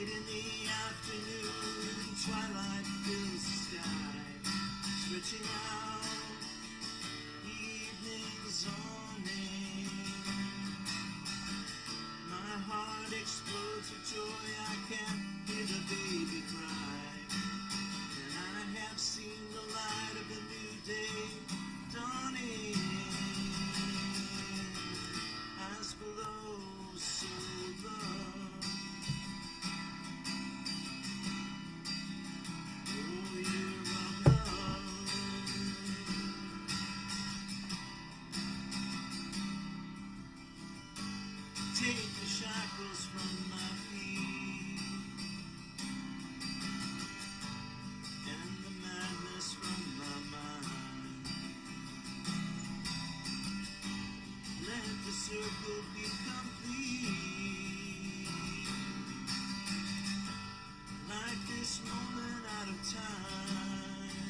in the afternoon, twilight fills the sky, stretching out the evening's awning. My heart explodes with joy, I can't hear the baby cry, and I have seen the light of a new day dawning. As below, so low. Oh, year of love. Take the shackles from my feet and the madness from my mind. Let the circle be complete, like this moment out of time.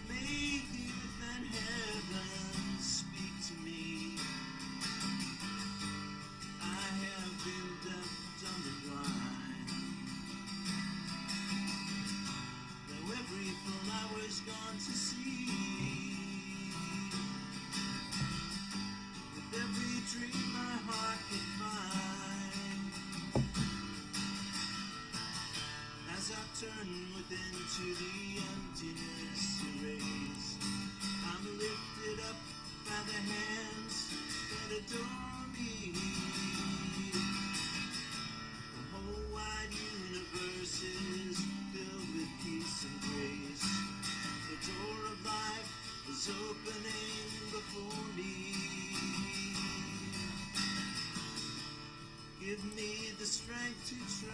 May the earth and heaven speak to me. I have been deaf, dumb, and blind. Though every flower's gone to seed, with every dream my heart can find. As I turn within to the emptiness erased, I'm lifted up by the hands that adore me. The whole wide universe is filled with peace and grace. The door of life is opening before me. Give me the strength to trust,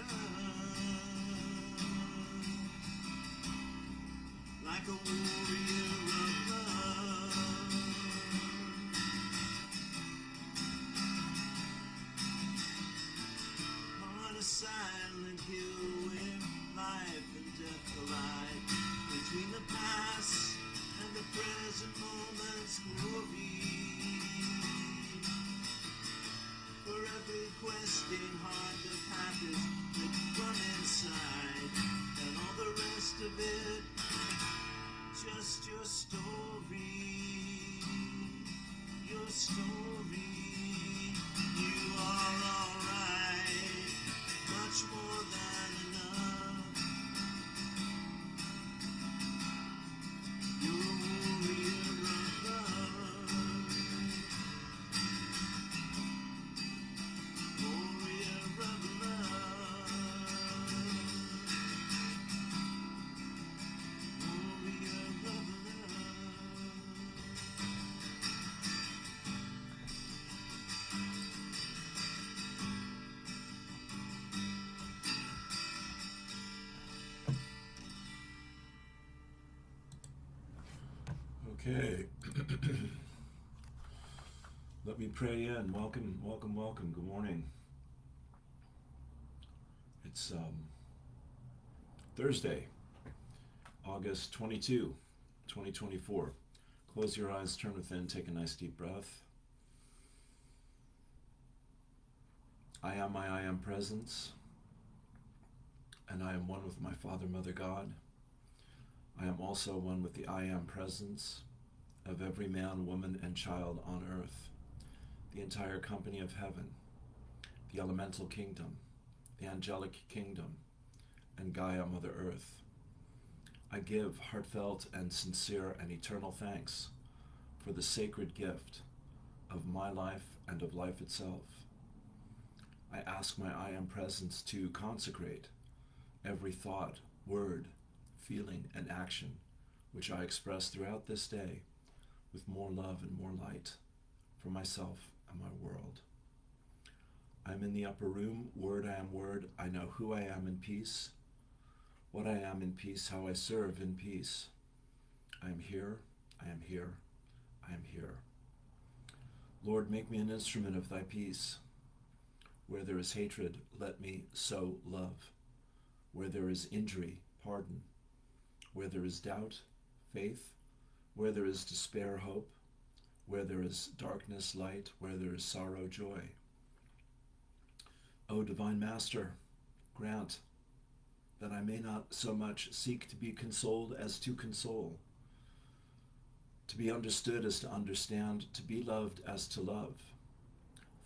like a warrior of love. On a silent hill where life and death collide, between the past and the present moment's glory. For every questing heart, the path is lit from inside, and all the rest of it, just your story, your story. You are alright, much more than enough. You're a warrior of love, warrior of love, warrior of love. Okay. Let me pray in. Welcome, welcome, welcome. Good morning. It's Thursday, August 22, 2024. Close your eyes, turn within, take a nice deep breath. I am my I am presence, and I am one with my Father, Mother, God. I am also one with the I am presence of every man, woman, and child on earth, the entire company of heaven, the elemental kingdom, the angelic kingdom, and Gaia, Mother Earth. I give heartfelt and sincere and eternal thanks for the sacred gift of my life and of life itself. I ask my I am presence to consecrate every thought, word, feeling, and action which I express throughout this day with more love and more light for myself and my world. I'm in the upper room, word I am word, I know who I am in peace, what I am in peace, how I serve in peace. I am here, I am here, I am here. Lord, make me an instrument of thy peace. Where there is hatred, let me sow love. Where there is injury, pardon. Where there is doubt, faith. Where there is despair, hope. Where there is darkness, light. Where there is sorrow, joy. Divine Master, grant that I may not so much seek to be consoled as to console, to be understood as to understand, to be loved as to love.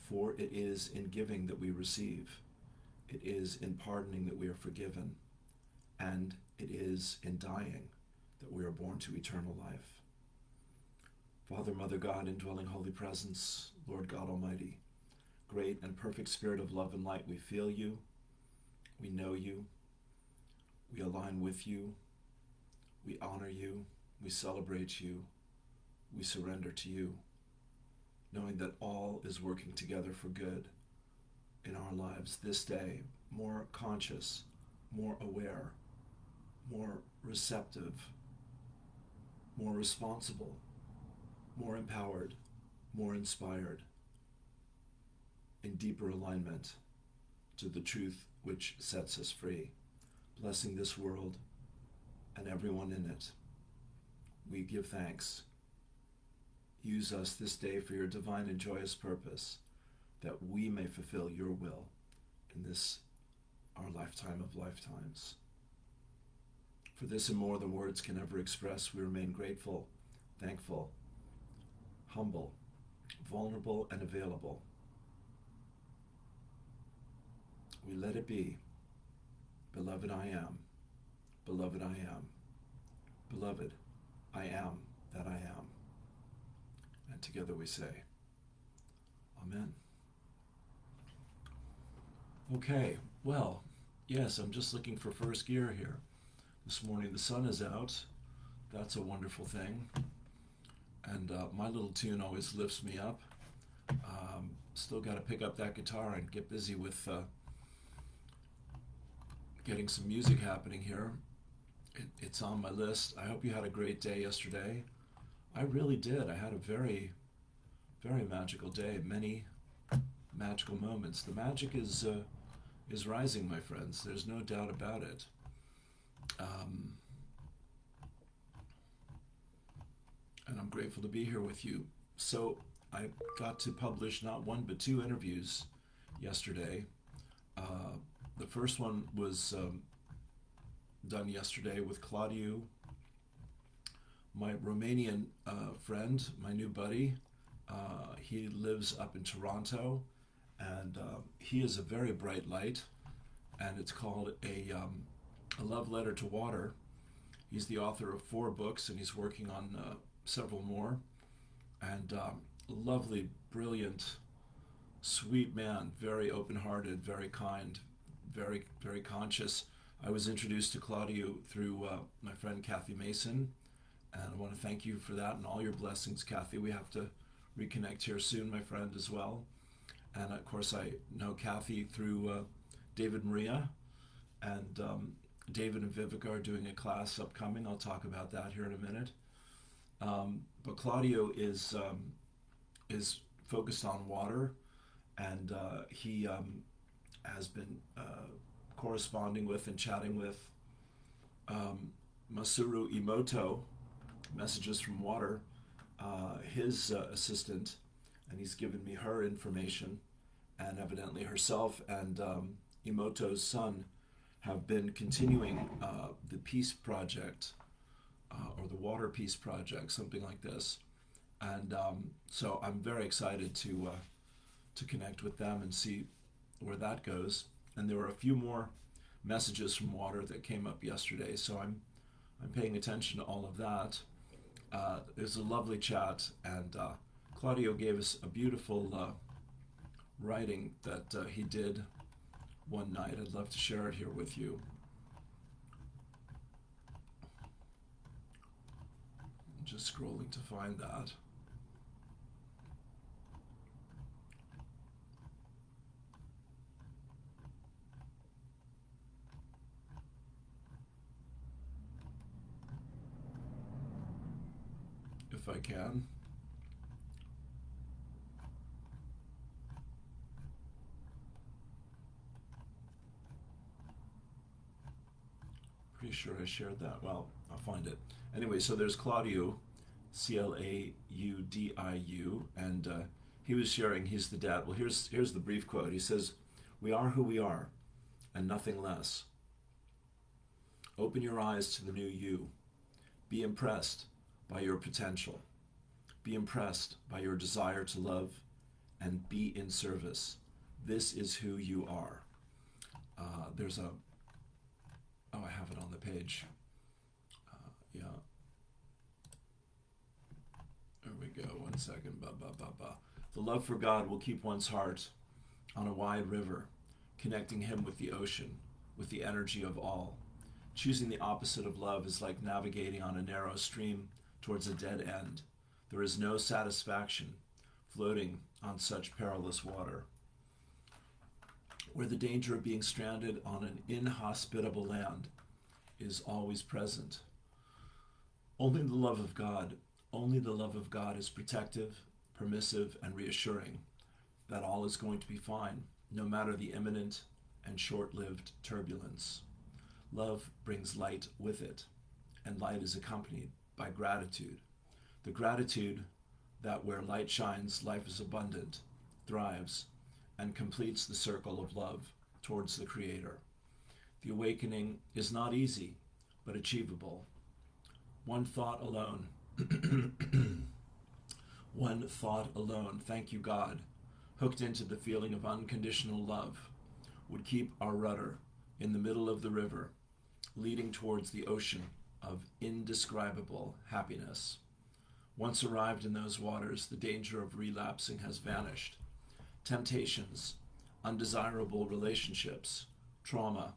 For it is in giving that we receive, it is in pardoning that we are forgiven, and it is in dying that we are born to eternal life. Father, Mother God, indwelling Holy Presence, Lord God Almighty, great and perfect Spirit of love and light, we feel you, we know you, we align with you, we honor you, we celebrate you, we surrender to you, knowing that all is working together for good in our lives this day, more conscious, more aware, more receptive, more responsible, more empowered, more inspired, in deeper alignment to the truth which sets us free, blessing this world and everyone in it. We give thanks. Use us this day for your divine and joyous purpose, that we may fulfill your will in this, our lifetime of lifetimes. For this and more than words can ever express, we remain grateful, thankful, humble, vulnerable, and available. We let it be. Beloved, I am. Beloved, I am. Beloved, I am that I am. And together we say, Amen. Okay, well, yes, I'm just looking for first gear here. This morning the sun is out. That's a wonderful thing. And my little tune always lifts me up. Still got to pick up that guitar and get busy with getting some music happening here. It's on my list. I hope you had a great day yesterday. I really did. I had a very, very magical day. Many magical moments. The magic is rising, my friends. There's no doubt about it. And I'm grateful to be here with you. So I got to publish not one but two interviews yesterday. The first one was done yesterday with Claudiu, my Romanian friend, my new buddy. He lives up in Toronto, and he is a very bright light, and it's called A Love Letter to Water. He's the author of 4 books, and he's working on several more. And lovely, brilliant, sweet man, very open-hearted, very kind, very, very conscious. I was introduced to Claudiu through my friend Kathy Mason, and I want to thank you for that and all your blessings, Kathy. We have to reconnect here soon, my friend, as well. And of course, I know Kathy through David Maria, and David and Vivica are doing a class upcoming. I'll talk about that here in a minute. But Claudio is focused on water, and he has been corresponding with and chatting with Masuru Imoto, Messages from Water, his assistant, and he's given me her information, and evidently herself and Imoto's son have been continuing the Peace Project, or the Water Peace Project, something like this. And so I'm very excited to connect with them and see where that goes. And there were a few more messages from water that came up yesterday, so I'm paying attention to all of that. It was a lovely chat, and Claudio gave us a beautiful writing that he did one night. I'd love to share it here with you. I'm just scrolling to find that. If I can. Pretty sure I shared that. Well, I'll find it. Anyway, so there's Claudiu, Claudiu, and he was sharing, he's the dad. Well, here's the brief quote. He says, We are who we are, and nothing less. Open your eyes to the new you. Be impressed by your potential. Be impressed by your desire to love and be in service. This is who you are. I have it on the page. Yeah. There we go. 1 second. The love for God will keep one's heart on a wide river, connecting him with the ocean, with the energy of all. Choosing the opposite of love is like navigating on a narrow stream towards a dead end. There is no satisfaction floating on such perilous water, where the danger of being stranded on an inhospitable land is always present. Only the love of God is protective, permissive, and reassuring that all is going to be fine, no matter the imminent and short-lived turbulence. Love brings light with it, and light is accompanied by gratitude. The gratitude that where light shines, life is abundant, thrives, and completes the circle of love towards the Creator. The awakening is not easy, but achievable. One thought alone, thank you God, hooked into the feeling of unconditional love, would keep our rudder in the middle of the river, leading towards the ocean of indescribable happiness. Once arrived in those waters, the danger of relapsing has vanished. Temptations, undesirable relationships, trauma,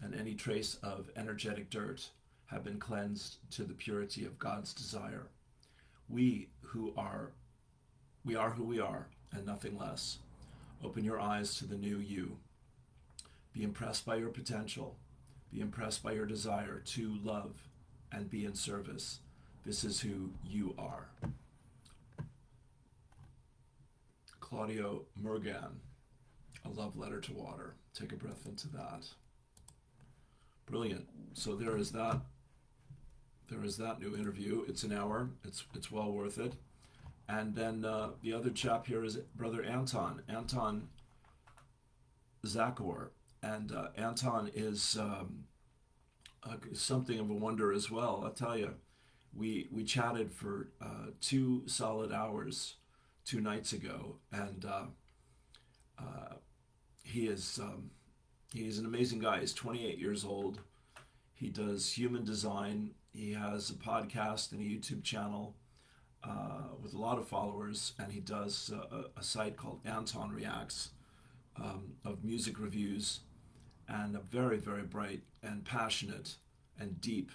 and any trace of energetic dirt have been cleansed to the purity of God's desire. We are who we are, and nothing less. Open your eyes to the new you. Be impressed by your potential. Be impressed by your desire to love and be in service. This is who you are. Claudio Murgan, A Love Letter to Water. Take a breath into that. Brilliant. So there is that new interview. It's an hour. It's well worth it. And then the other chap here is Brother Anton Zakor. And Anton is something of a wonder as well. I'll tell you, we chatted for 2 solid hours 2 nights ago, and he's an amazing guy. He's 28 years old. He does human design. He has a podcast and a YouTube channel with a lot of followers, and he does a site called Anton Reacts of music reviews, and a very, very bright and passionate and deep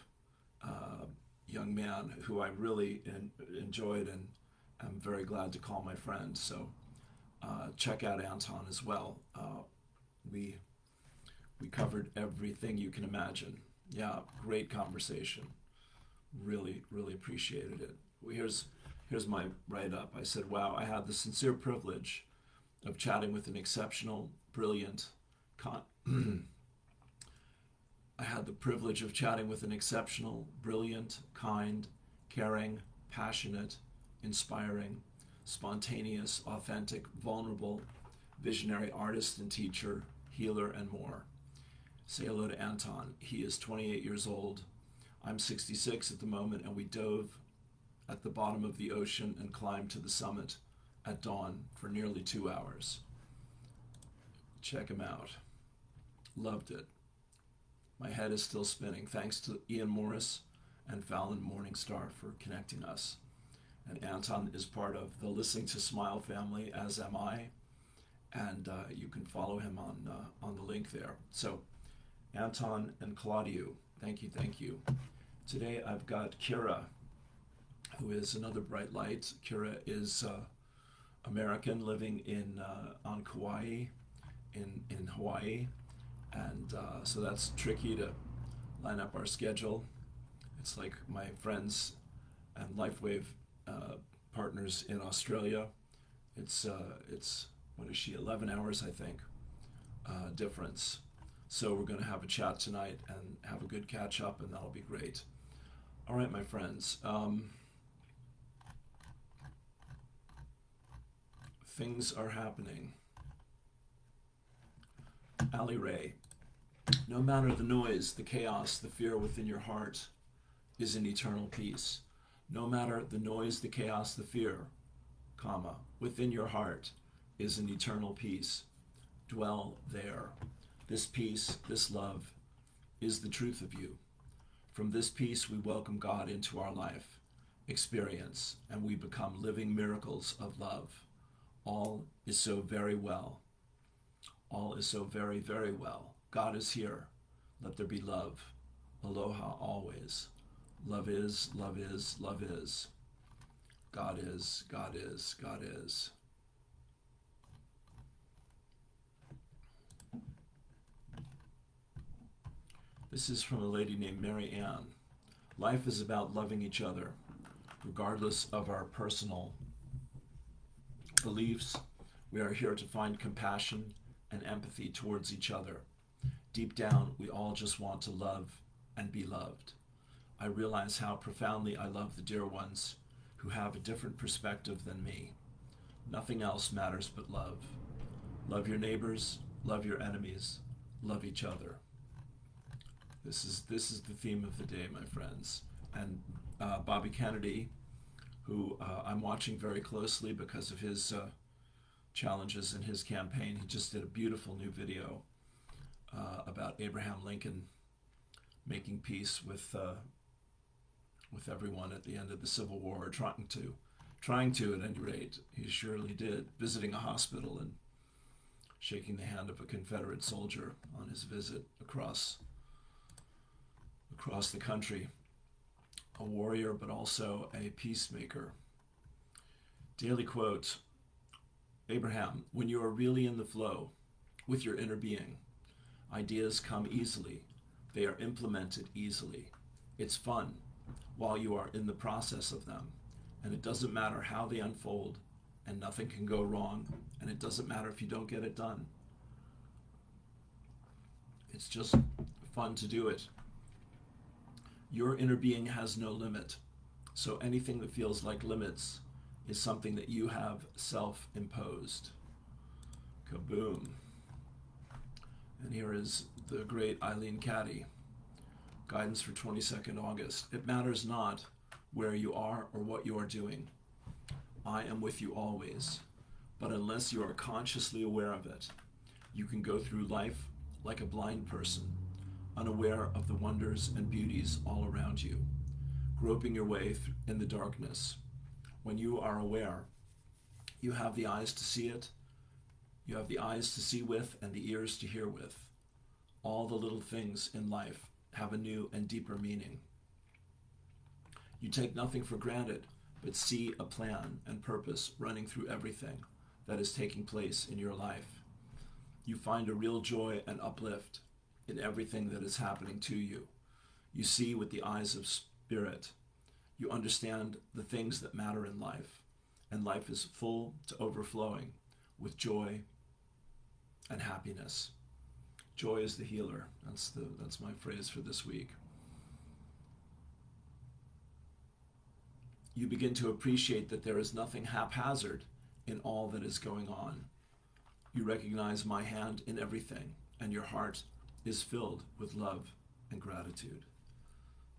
young man who I really enjoyed, and I'm very glad to call my friend. So check out Anton as well. We covered everything you can imagine. Yeah, great conversation. Really, really appreciated it. Here's my write-up. I said, wow, I had the sincere privilege of chatting with an exceptional, brilliant, kind, caring, passionate, inspiring, spontaneous, authentic, vulnerable, visionary artist and teacher, healer, and more. Say hello to Anton. He is 28 years old. I'm 66 at the moment, and we dove at the bottom of the ocean and climbed to the summit at dawn for nearly 2 hours. Check him out. Loved it. My head is still spinning. Thanks to Ian Morris and Fallon Morningstar for connecting us. And Anton is part of the Listening to Smile family, as am I. And you can follow him on the link there. So, Anton and Claudio, thank you. Today I've got Kira, who is another bright light. Kira is American living on Kauai, in Hawaii. And so that's tricky to line up our schedule. It's like my friends and LifeWave partners in Australia. It's what is she, 11 hours, I think, difference. So we're going to have a chat tonight and have a good catch up, and that'll be great. All right, my friends. Things are happening. Ali Ray. No matter the noise, the chaos, the fear within your heart is an eternal peace. No matter the noise, the chaos, the fear, comma, within your heart is an eternal peace. Dwell there. This peace, this love, is the truth of you. From this peace, we welcome God into our life, experience, and we become living miracles of love. All is so very well. All is so very, very well. God is here. Let there be love. Aloha always. Love is, love is, love is. God is, God is, God is. This is from a lady named Mary Ann. Life is about loving each other, regardless of our personal beliefs. We are here to find compassion and empathy towards each other. Deep down, we all just want to love and be loved. I realize how profoundly I love the dear ones who have a different perspective than me. Nothing else matters but love. Love your neighbors, love your enemies, love each other. This is the theme of the day, my friends. And Bobby Kennedy, who I'm watching very closely because of his challenges in his campaign, he just did a beautiful new video about Abraham Lincoln making peace with everyone at the end of the Civil War, trying to at any rate. He surely did, visiting a hospital and shaking the hand of a Confederate soldier on his visit across the country. A warrior, but also a peacemaker. Daily quote, Abraham, when you are really in the flow with your inner being, ideas come easily. They are implemented easily. It's fun while you are in the process of them. And it doesn't matter how they unfold, and nothing can go wrong, and it doesn't matter if you don't get it done. It's just fun to do it. Your inner being has no limit, so anything that feels like limits is something that you have self-imposed. Kaboom. And here is the great Eileen Caddy. Guidance for 22nd August. It matters not where you are or what you are doing. I am with you always. But unless you are consciously aware of it, you can go through life like a blind person, unaware of the wonders and beauties all around you, groping your way in the darkness. When you are aware, you have the eyes to see it, you have the eyes to see with and the ears to hear with. All the little things in life have a new and deeper meaning. You take nothing for granted, but see a plan and purpose running through everything that is taking place in your life. You find a real joy and uplift in everything that is happening to you. You see with the eyes of spirit. You understand the things that matter in life, and life is full to overflowing with joy and happiness. Joy is the healer. That's my phrase for this week. You begin to appreciate that there is nothing haphazard in all that is going on. You recognize my hand in everything, and your heart is filled with love and gratitude.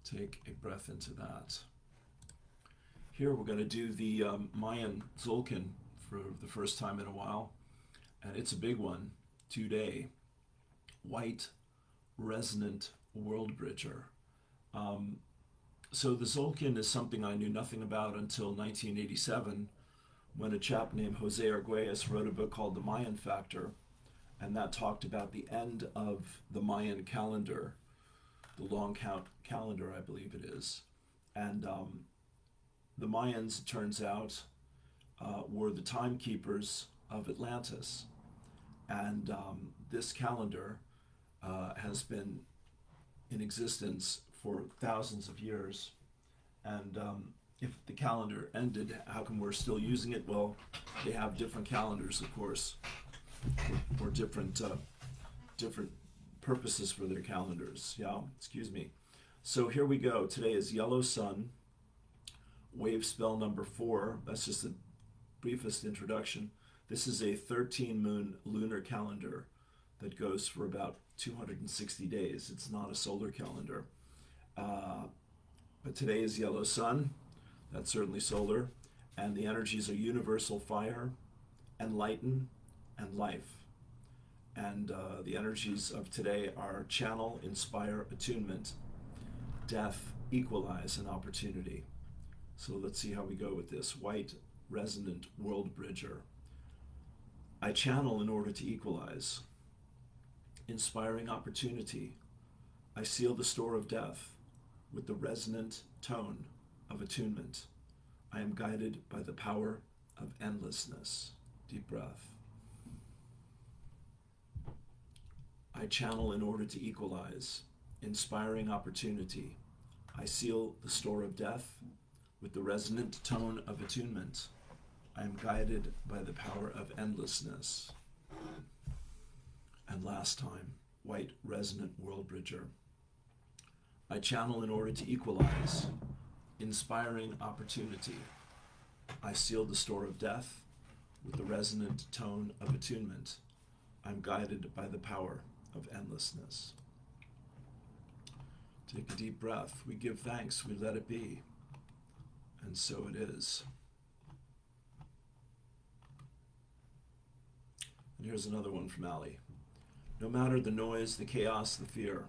Take a breath into that. Here we're going to do the Mayan Tzolk'in for the first time in a while, and it's a big one today. White resonant world bridger. So the Tzolk'in is something I knew nothing about until 1987, when a chap named Jose Arguelles wrote a book called The Mayan Factor, and that talked about the end of the Mayan calendar, the long count calendar, I believe it is. And the Mayans, it turns out, were the timekeepers of Atlantis. And this calendar has been in existence for thousands of years. And if the calendar ended, how come we're still using it? Well, they have different calendars, of course, or different purposes for their calendars. Yeah, excuse me. So here we go. Today is Yellow Sun, wave spell number 4. That's just the briefest introduction. This is a 13-moon lunar calendar that goes for about 260 days. It's not a solar calendar. But today is yellow sun. That's certainly solar. And the energies are universal fire, enlighten, and life. And the energies of today are channel, inspire, attunement, death, equalize, and opportunity. So let's see how we go with this. White, resonant, world bridger. I channel in order to equalize. Inspiring opportunity. I seal the store of death with the resonant tone of attunement. I am guided by the power of endlessness. Deep breath. I channel in order to equalize. Inspiring opportunity. I seal the store of death with the resonant tone of attunement. I am guided by the power of endlessness. And last time, white, resonant world bridger. I channel in order to equalize. Inspiring opportunity. I seal the store of death with the resonant tone of attunement. I'm guided by the power of endlessness. Take a deep breath. We give thanks. We let it be. And so it is. And here's another one from Allie. No matter the noise, the chaos, the fear,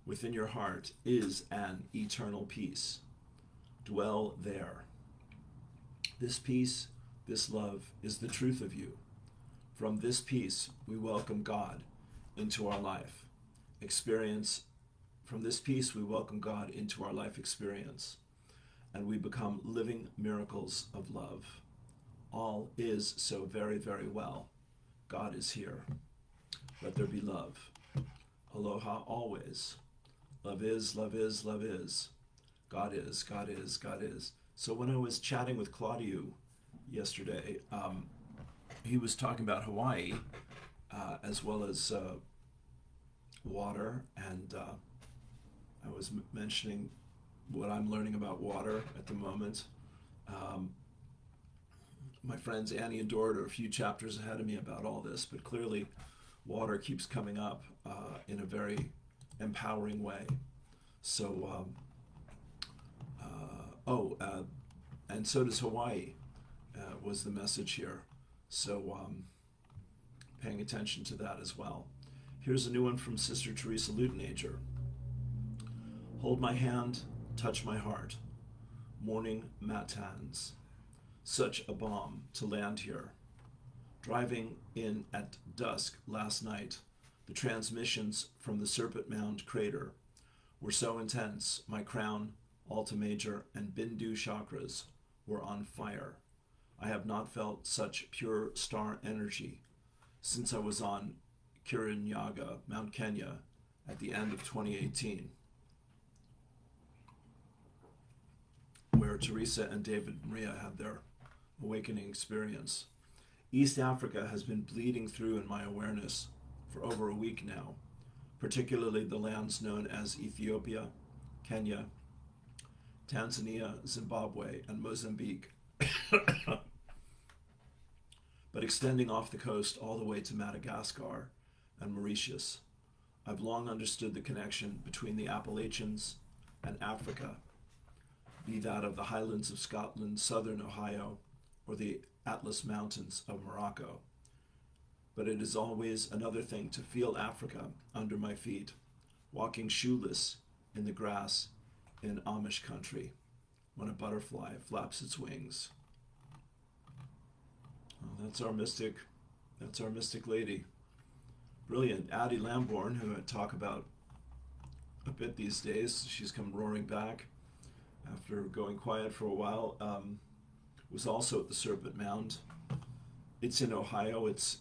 within your heart is an eternal peace. Dwell there. This peace, this love, is the truth of you. From this peace, we welcome God into our life experience. From this peace, we welcome God into our life experience, and we become living miracles of love. All is so very, very well. God is here. Let there be love. Aloha always. Love is, love is, love is. God is, God is, God is. So when I was chatting with Claudio yesterday, he was talking about Hawaii as well as water, and I was mentioning what I'm learning about water at the moment. My friends Annie and Dorit are a few chapters ahead of me about all this, but clearly water keeps coming up in a very empowering way. So, and so does Hawaii, was the message here. So paying attention to that as well. Here's a new one from Sister Teresa Lutenager. Hold my hand, touch my heart. Morning matins. Such a balm to land here. Driving in at dusk last night, the transmissions from the Serpent Mound crater were so intense, my crown, Alta Major, and Bindu chakras were on fire. I have not felt such pure star energy since I was on Kirinyaga, Mount Kenya, at the end of 2018, where Teresa and David Maria had their awakening experience. East Africa has been bleeding through in my awareness for over a week now, particularly the lands known as Ethiopia, Kenya, Tanzania, Zimbabwe, and Mozambique, but extending off the coast all the way to Madagascar and Mauritius. I've long understood the connection between the Appalachians and Africa, be that of the highlands of Scotland, southern Ohio, or the Atlas Mountains of Morocco. But it is always another thing to feel Africa under my feet, walking shoeless in the grass in Amish country when a butterfly flaps its wings. Well, that's our mystic lady. Brilliant. Addie Lamborn, who I talk about a bit these days, she's come roaring back after going quiet for a while, was also at the Serpent Mound. It's in Ohio. It's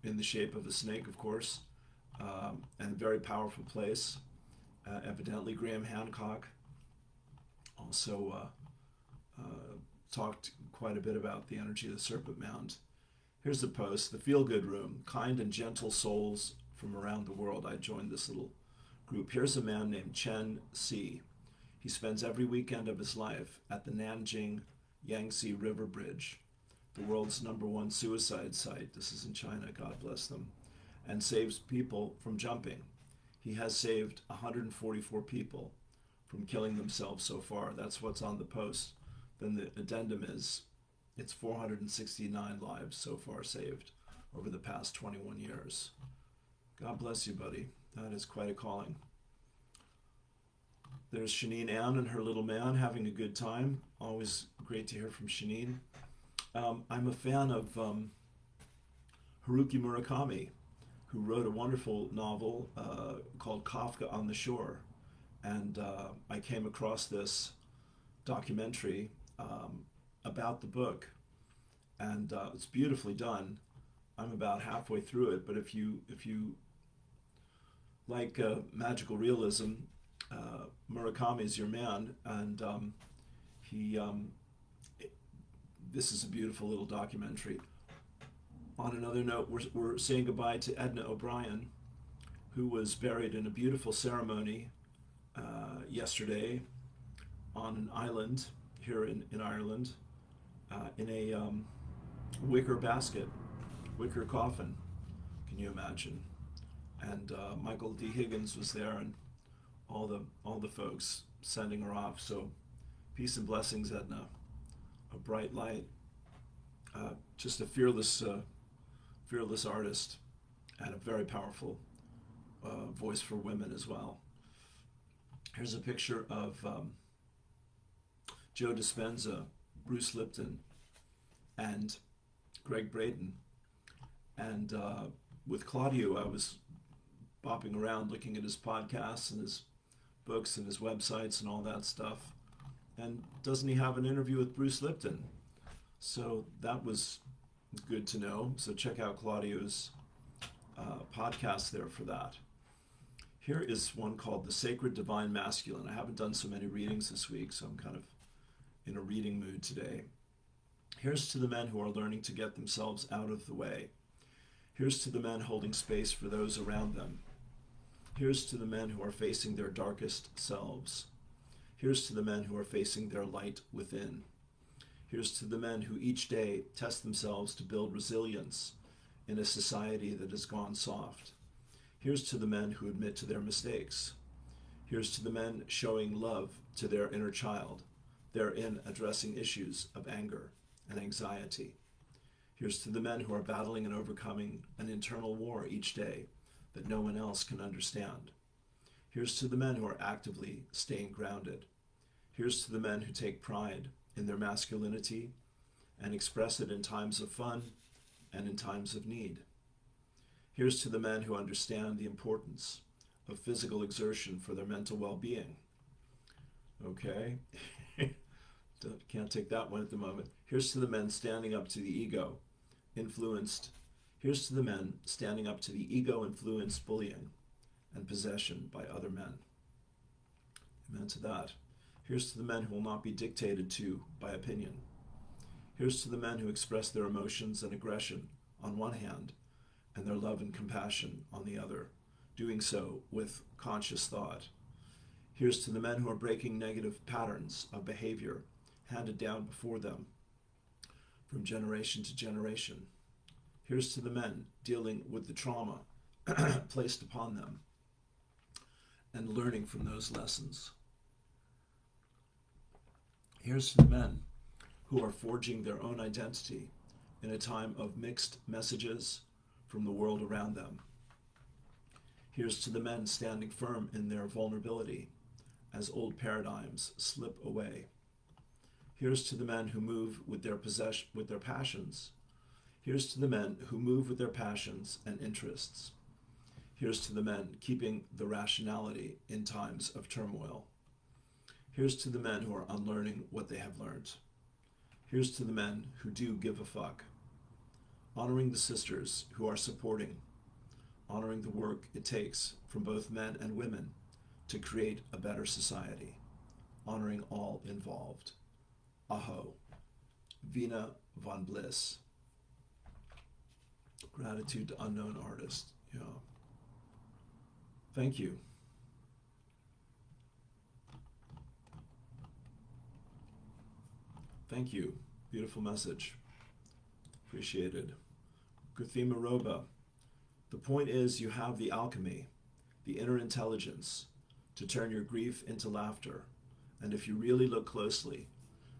in the shape of a snake, of course, and a very powerful place. Evidently, Graham Hancock also talked quite a bit about the energy of the Serpent Mound. Here's the post. The Feel Good Room. Kind and gentle souls from around the world. I joined this little group. Here's a man named Chen Si. He spends every weekend of his life at the Nanjing Yangtze River Bridge, the world's #1 suicide site. This is in China, God bless them. and saves people from jumping. He has saved 144 people from killing themselves so far. That's what's on the post. Then the addendum is it's 469 lives so far saved over the past 21 years. God bless you, buddy. That is quite a calling. There's Shanine Ann and her little man having a good time. Always great to hear from Shanine. I'm a fan of Haruki Murakami, who wrote a wonderful novel called Kafka on the Shore. And I came across this documentary about the book, and it's beautifully done. I'm about halfway through it, but if you like magical realism, Murakami is your man, and this is a beautiful little documentary. On another note, we're saying goodbye to Edna O'Brien, who was buried in a beautiful ceremony yesterday on an island here in Ireland, in a wicker basket, wicker coffin. Can you imagine? And Michael D. Higgins was there, and all the folks sending her off. So peace and blessings, Edna. A bright light, just a fearless artist, and a very powerful voice for women as well. Here's a picture of Joe Dispenza, Bruce Lipton, and Greg Braden. And with Claudio, I was bopping around looking at his podcasts and his books and his websites and all that stuff. And doesn't he have an interview with Bruce Lipton? So that was good to know. So check out Claudio's podcast there for that. Here is one called The Sacred Divine Masculine. I haven't done so many readings this week, so I'm kind of in a reading mood today. Here's to the men who are learning to get themselves out of the way. Here's to the men holding space for those around them. Here's to the men who are facing their darkest selves. Here's to the men who are facing their light within. Here's to the men who each day test themselves to build resilience in a society that has gone soft. Here's to the men who admit to their mistakes. Here's to the men showing love to their inner child, therein addressing issues of anger and anxiety. Here's to the men who are battling and overcoming an internal war each day that no one else can understand. Here's to the men who are actively staying grounded. Here's to the men who take pride in their masculinity and express it in times of fun and in times of need. Here's to the men who understand the importance of physical exertion for their mental well-being. Okay, can't take that one at the moment. Here's to the men standing up to the ego influenced. Here's to the men standing up to the ego-influenced bullying and possession by other men. Amen to that. Here's to the men who will not be dictated to by opinion. Here's to the men who express their emotions and aggression on one hand and their love and compassion on the other, doing so with conscious thought. Here's to the men who are breaking negative patterns of behavior handed down before them from generation to generation. Here's to the men dealing with the trauma placed upon them and learning from those lessons. Here's to the men who are forging their own identity in a time of mixed messages from the world around them. Here's to the men standing firm in their vulnerability as old paradigms slip away. Here's to the men who move with their passions. Here's to the men who move with their passions and interests. Here's to the men keeping the rationality in times of turmoil. Here's to the men who are unlearning what they have learned. Here's to the men who do give a fuck. Honoring the sisters who are supporting, honoring the work it takes from both men and women to create a better society, honoring all involved. Aho. Vina von Bliss. Gratitude to unknown artist. Yeah. Thank you. Thank you. Beautiful message. Appreciated. Guthema Roba. The point is, you have the alchemy, the inner intelligence, to turn your grief into laughter. And if you really look closely,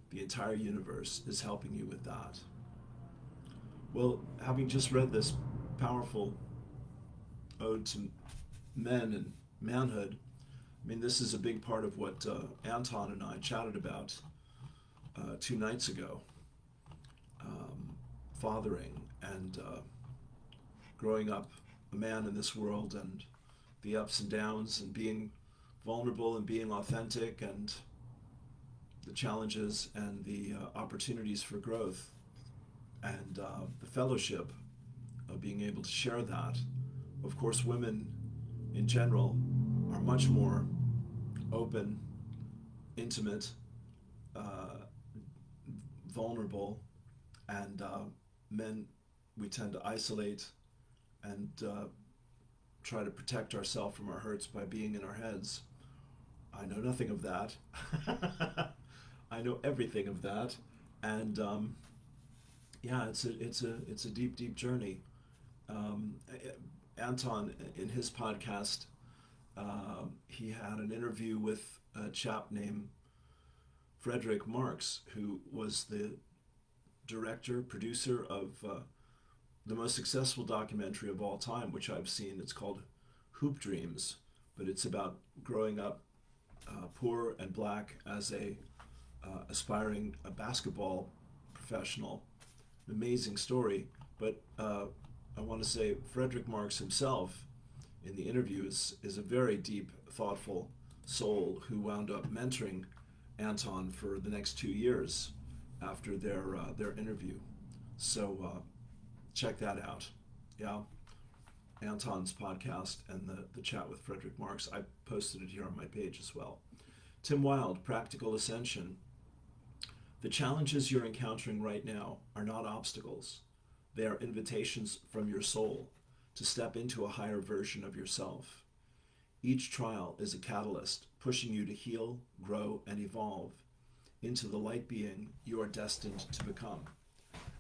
the entire universe is helping you with that. Well, having just read this powerful ode to men and manhood, I mean, this is a big part of what Anton and I chatted about 2 nights ago. Fathering and growing up a man in this world, and the ups and downs, and being vulnerable and being authentic, and the challenges and the opportunities for growth, and the fellowship of being able to share that. Of course, women in general are much more open, intimate, vulnerable, and men, we tend to isolate and try to protect ourselves from our hurts by being in our heads. I know nothing of that. I know everything of that, and yeah, it's a deep journey. Anton, in his podcast, he had an interview with a chap named Frederick Marx, who was the director, producer of the most successful documentary of all time, which I've seen. It's called Hoop Dreams, but it's about growing up poor and black as a aspiring basketball professional. An amazing story, but I want to say Frederick Marx himself, in the interview, is a very deep, thoughtful soul who wound up mentoring Anton for the next 2 years after their interview. So check that out. Yeah, Anton's podcast and the chat with Frederick Marx. I posted it here on my page as well. Tim Wilde, Practical Ascension. The challenges you're encountering right now are not obstacles. They are invitations from your soul to step into a higher version of yourself. Each trial is a catalyst, pushing you to heal, grow, and evolve into the light being you are destined to become.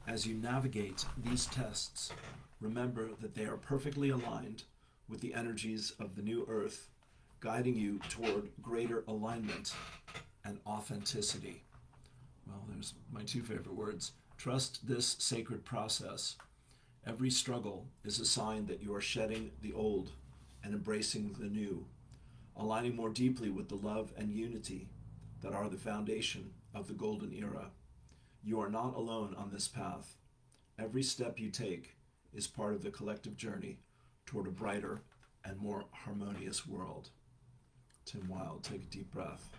As you navigate these tests, remember that they are perfectly aligned with the energies of the new earth, guiding you toward greater alignment and authenticity. Well, there's my 2 favorite words. Trust this sacred process. Every struggle is a sign that you are shedding the old and embracing the new, aligning more deeply with the love and unity that are the foundation of the golden era. You are not alone on this path. Every step you take is part of the collective journey toward a brighter and more harmonious world. Tim Wilde, take a deep breath.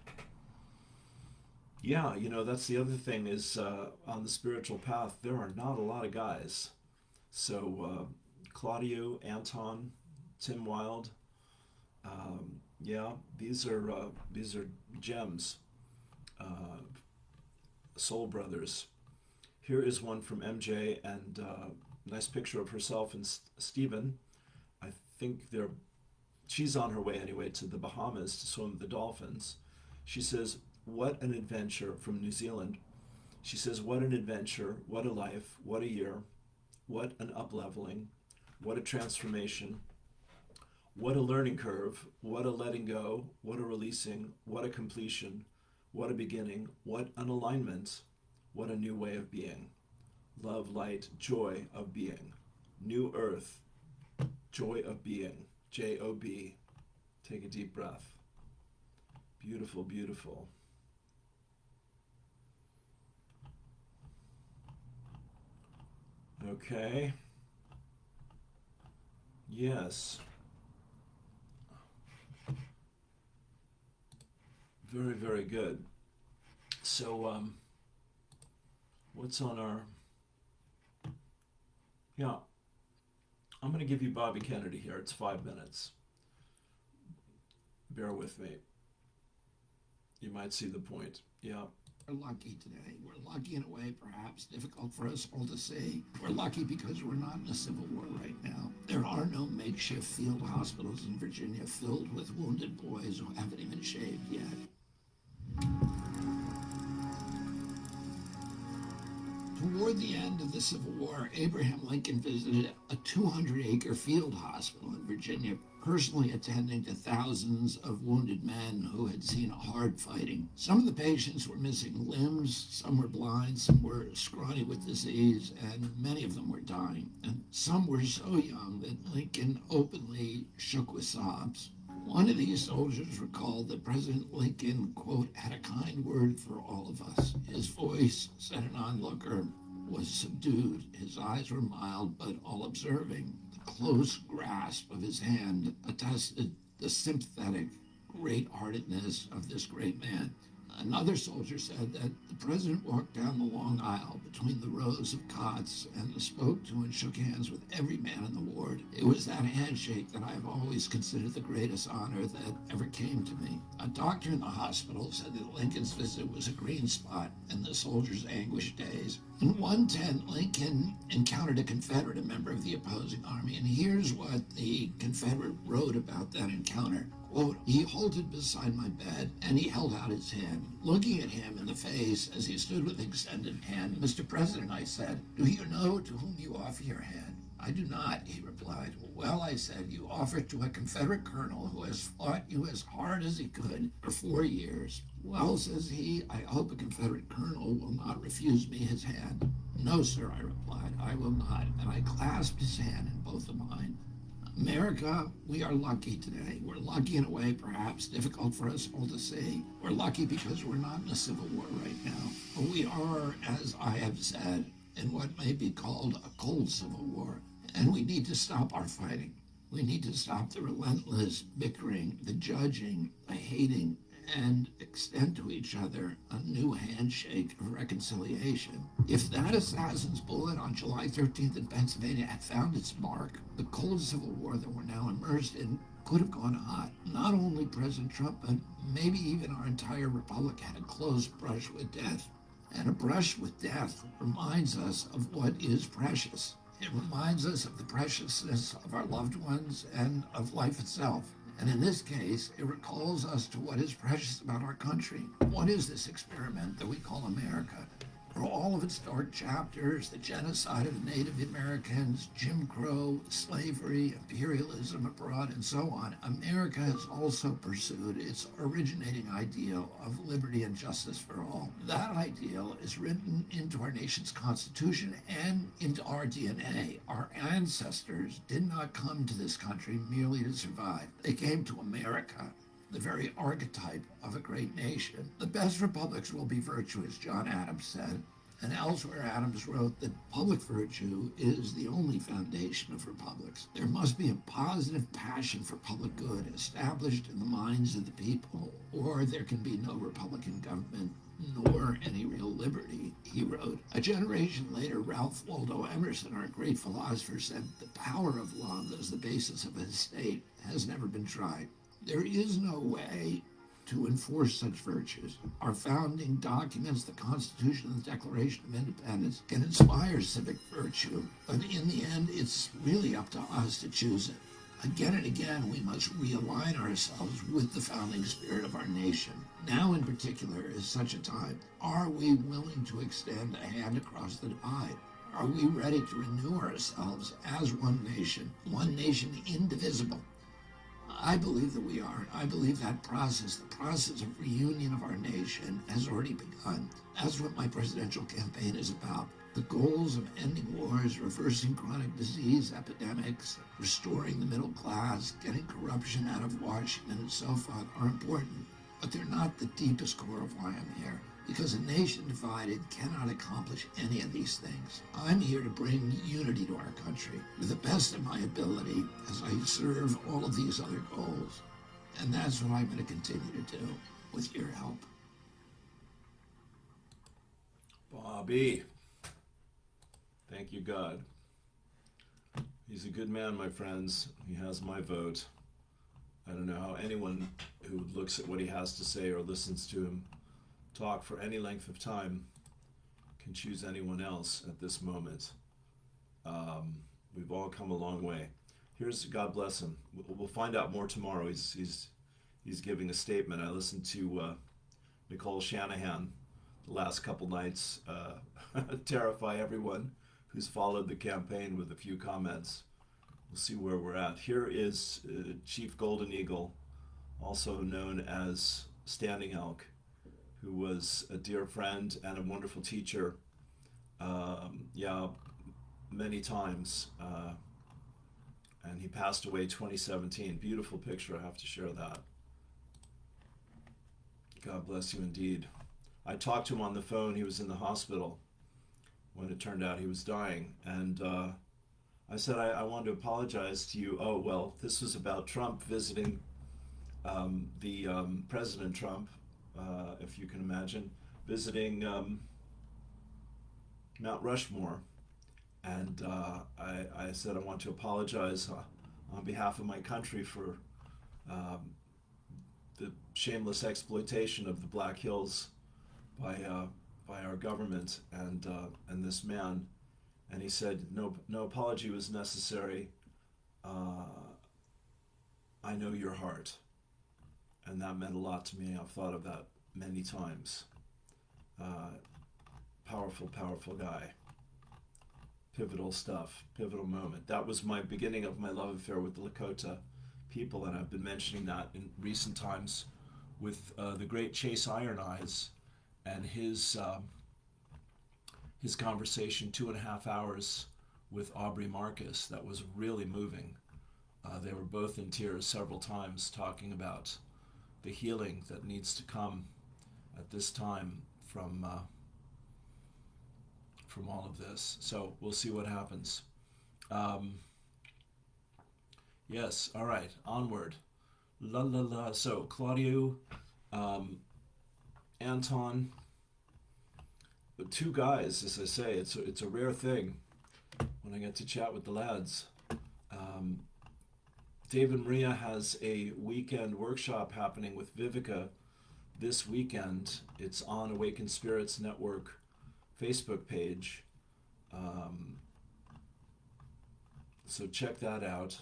Yeah, that's the other thing is on the spiritual path, there are not a lot of guys. So Claudio, Anton, Tim Wilde, yeah, these are gems, soul brothers. Here is one from MJ, and nice picture of herself and Stephen. I think she's on her way anyway to the Bahamas to swim with the dolphins. She says, what an adventure, from New Zealand. She says, what an adventure, what a life, what a year, what an up-leveling, what a transformation, what a learning curve, what a letting go, what a releasing, what a completion, what a beginning, what an alignment, what a new way of being. Love, light, joy of being. New earth, joy of being. J-O-B. Take a deep breath. Beautiful, beautiful. Okay. Yes. Very, very good. So, what's on our... Yeah, I'm going to give you Bobby Kennedy here. It's 5 minutes. Bear with me. You might see the point. Yeah. We're lucky today. We're lucky in a way, perhaps difficult for us all to see. We're lucky because we're not in a civil war right now. There are no makeshift field hospitals in Virginia filled with wounded boys who haven't even shaved yet. To Toward the end of the Civil War, Abraham Lincoln visited a 200-acre field hospital in Virginia, personally attending to thousands of wounded men who had seen hard fighting. Some of the patients were missing limbs, some were blind, some were scrawny with disease, and many of them were dying. And some were so young that Lincoln openly shook with sobs. One of these soldiers recalled that President Lincoln, quote, had a kind word for all of us. His voice, said an onlooker, was subdued. His eyes were mild but all-observing. The close grasp of his hand attested the sympathetic great-heartedness of this great man. Another soldier said that the president walked down the long aisle between the rows of cots and spoke to and shook hands with every man in the ward. It was that handshake that I have always considered the greatest honor that ever came to me. A doctor in the hospital said that Lincoln's visit was a green spot in the soldier's anguished days. In one tent, Lincoln encountered a Confederate, a member of the opposing army, and here's what the Confederate wrote about that encounter. Quote, he halted beside my bed and he held out his hand. Looking at him in the face as he stood with extended hand, Mr. President, I said, do you know to whom you offer your hand? I do not, he replied. Well, I said, you offer it to a Confederate colonel who has fought you as hard as he could for 4 years. Well, says he, I hope a Confederate colonel will not refuse me his hand. No, sir, I replied, I will not. And I clasped his hand in both of mine. America, we are lucky today. We're lucky in a way perhaps difficult for us all to see. We're lucky because we're not in a civil war right now. But we are, as I have said, in what may be called a cold civil war. And we need to stop our fighting. We need to stop the relentless bickering, the judging, the hating, and extend to each other a new handshake of reconciliation. If that assassin's bullet on July 13th in Pennsylvania had found its mark, the cold civil war that we're now immersed in could have gone hot. Not only President Trump, but maybe even our entire republic had a close brush with death. And a brush with death reminds us of what is precious. It reminds us of the preciousness of our loved ones and of life itself. And in this case, it recalls us to what is precious about our country. What is this experiment that we call America? For all of its dark chapters, the genocide of Native Americans, Jim Crow, slavery, imperialism abroad, and so on, America has also pursued its originating ideal of liberty and justice for all. That ideal is written into our nation's constitution and into our DNA. Our ancestors did not come to this country merely to survive. They came to America, the very archetype of a great nation. The best republics will be virtuous, John Adams said. And elsewhere, Adams wrote that public virtue is the only foundation of republics. There must be a positive passion for public good established in the minds of the people, or there can be no Republican government, nor any real liberty, he wrote. A generation later, Ralph Waldo Emerson, our great philosopher, said the power of love as the basis of a state has never been tried. There is no way to enforce such virtues. Our founding documents, the Constitution and the Declaration of Independence, can inspire civic virtue, but in the end, it's really up to us to choose it. Again and again, we must realign ourselves with the founding spirit of our nation. Now, in particular, is such a time. Are we willing to extend a hand across the divide? Are we ready to renew ourselves as one nation indivisible? I believe that we are. I believe that process, the process of reunion of our nation, has already begun. That's what my presidential campaign is about. The goals of ending wars, reversing chronic disease epidemics, restoring the middle class, getting corruption out of Washington, and so forth are important, but they're not the deepest core of why I'm here. Because a nation divided cannot accomplish any of these things. I'm here to bring unity to our country with the best of my ability as I serve all of these other goals. And that's what I'm going to continue to do with your help. Bobby. Thank you, God. He's a good man, my friends. He has my vote. I don't know how anyone who looks at what he has to say or listens to him talk for any length of time can choose anyone else at this moment. We've all come a long way. Here's, God bless him. We'll find out more tomorrow. He's giving a statement. I listened to Nicole Shanahan the last couple nights terrify everyone who's followed the campaign with a few comments. We'll see where we're at. Here is Chief Golden Eagle, also known as Standing Elk, who was a dear friend and a wonderful teacher. Many times. And he passed away 2017. Beautiful picture, I have to share that. God bless you indeed. I talked to him on the phone. He was in the hospital when it turned out he was dying. And I said, I wanted to apologize to you. Oh, well, this was about Trump visiting President Trump, if you can imagine, visiting Mount Rushmore. And I said, I want to apologize on behalf of my country for the shameless exploitation of the Black Hills by our government and this man. And he said, no apology was necessary. I know your heart. And that meant a lot to me. I've thought of that many times. Powerful, powerful guy. Pivotal stuff, pivotal moment. That was my beginning of my love affair with the Lakota people, and I've been mentioning that in recent times with the great Chase Iron Eyes and his conversation, 2.5 hours with Aubrey Marcus. That was really moving. They were both in tears several times, talking about the healing that needs to come at this time from all of this. So we'll see what happens. Yes, all right, onward. La la la. So Claudio, Anton, the two guys, as I say, it's a rare thing when I get to chat with the lads. David Maria has a weekend workshop happening with Vivica this weekend. It's on Awakened Spirits Network Facebook page. So check that out.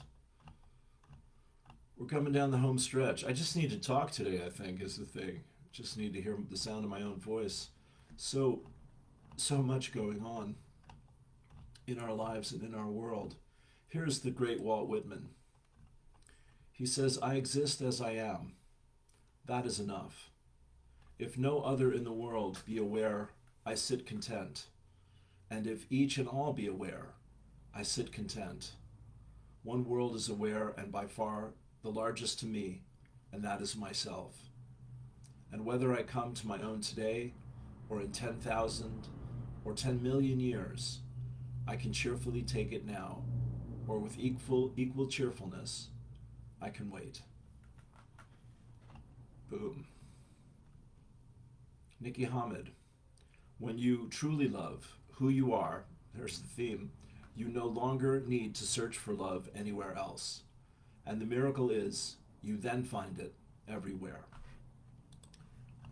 We're coming down the home stretch. I just need to talk today, I think, is the thing. Just need to hear the sound of my own voice. So much going on in our lives and in our world. Here's the great Walt Whitman. He says, I exist as I am. That is enough. If no other in the world be aware, I sit content. And if each and all be aware, I sit content. One world is aware, and by far the largest to me, and that is myself. And whether I come to my own today, or in 10,000, or 10 million years, I can cheerfully take it now, or with equal cheerfulness, I can wait. Boom. Nicky Hamid. When you truly love who you are, there's the theme, you no longer need to search for love anywhere else. And the miracle is, you then find it everywhere.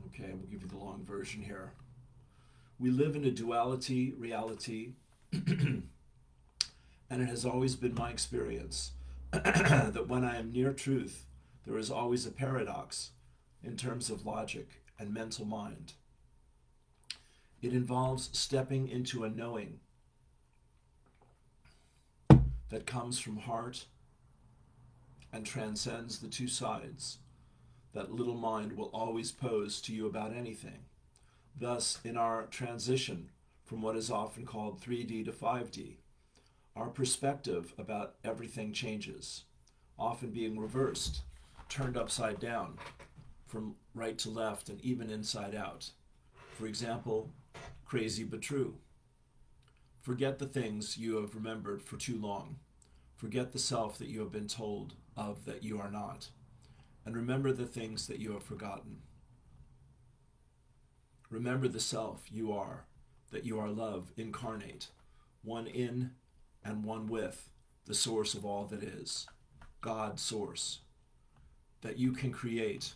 Okay, we'll give you the long version here. We live in a duality reality, and it has always been my experience that when I am near truth, there is always a paradox in terms of logic and mental mind. It involves stepping into a knowing that comes from heart and transcends the two sides that little mind will always pose to you about anything. Thus, in our transition from what is often called 3D to 5D, our perspective about everything changes, often being reversed, turned upside down, from right to left and even inside out. For example, crazy but true. Forget the things you have remembered for too long. Forget the self that you have been told of that you are not. And remember the things that you have forgotten. Remember the self you are, that you are love incarnate, one in and one with the source of all that is, God source, that you can create.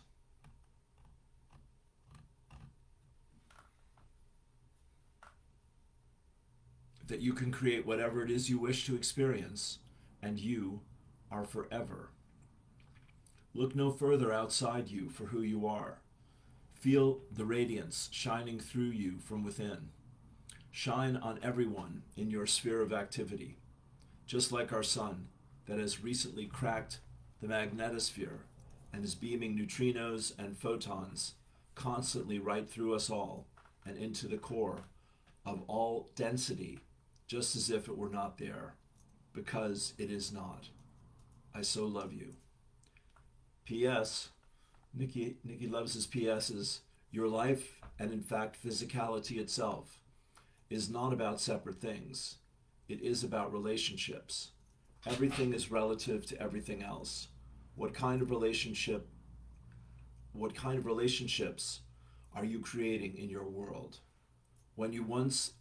That you can create whatever it is you wish to experience, and you are forever. Look no further outside you for who you are. Feel the radiance shining through you from within. Shine on everyone in your sphere of activity, just like our sun that has recently cracked the magnetosphere and is beaming neutrinos and photons constantly right through us all and into the core of all density, just as if it were not there, because it is not. I so love you. P.S. Nicky loves his P.S.'s. Your life, and in fact physicality itself, is not about separate things. It is about relationships. Everything is relative to everything else. What kind of relationships are you creating in your world? What you once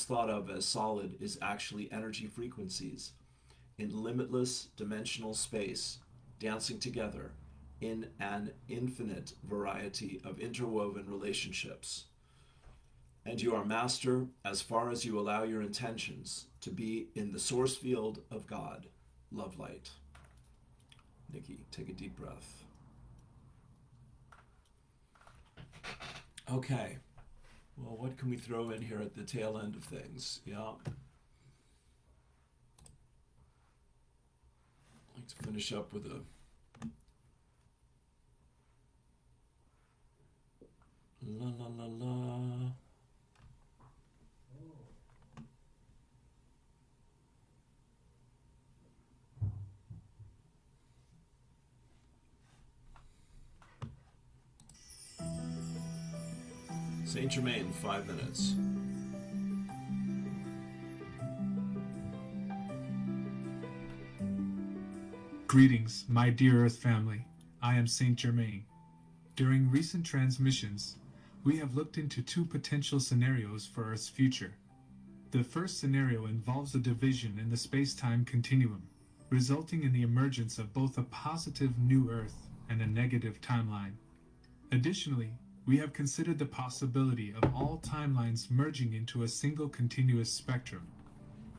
thought of as solid is actually energy frequencies in limitless dimensional space, dancing together in an infinite variety of interwoven relationships. And you are master as far as you allow your intentions to be in the source field of God, love light. Nicky, take a deep breath. Okay. Well, what can we throw in here at the tail end of things? Yeah. I'd like to finish up with a la la la la. Saint Germain, 5 minutes. Greetings, my dear Earth family. I am Saint Germain. During recent transmissions, we have looked into 2 potential scenarios for Earth's future. The first scenario involves a division in the space-time continuum, resulting in the emergence of both a positive new Earth and a negative timeline. Additionally, we have considered the possibility of all timelines merging into a single continuous spectrum.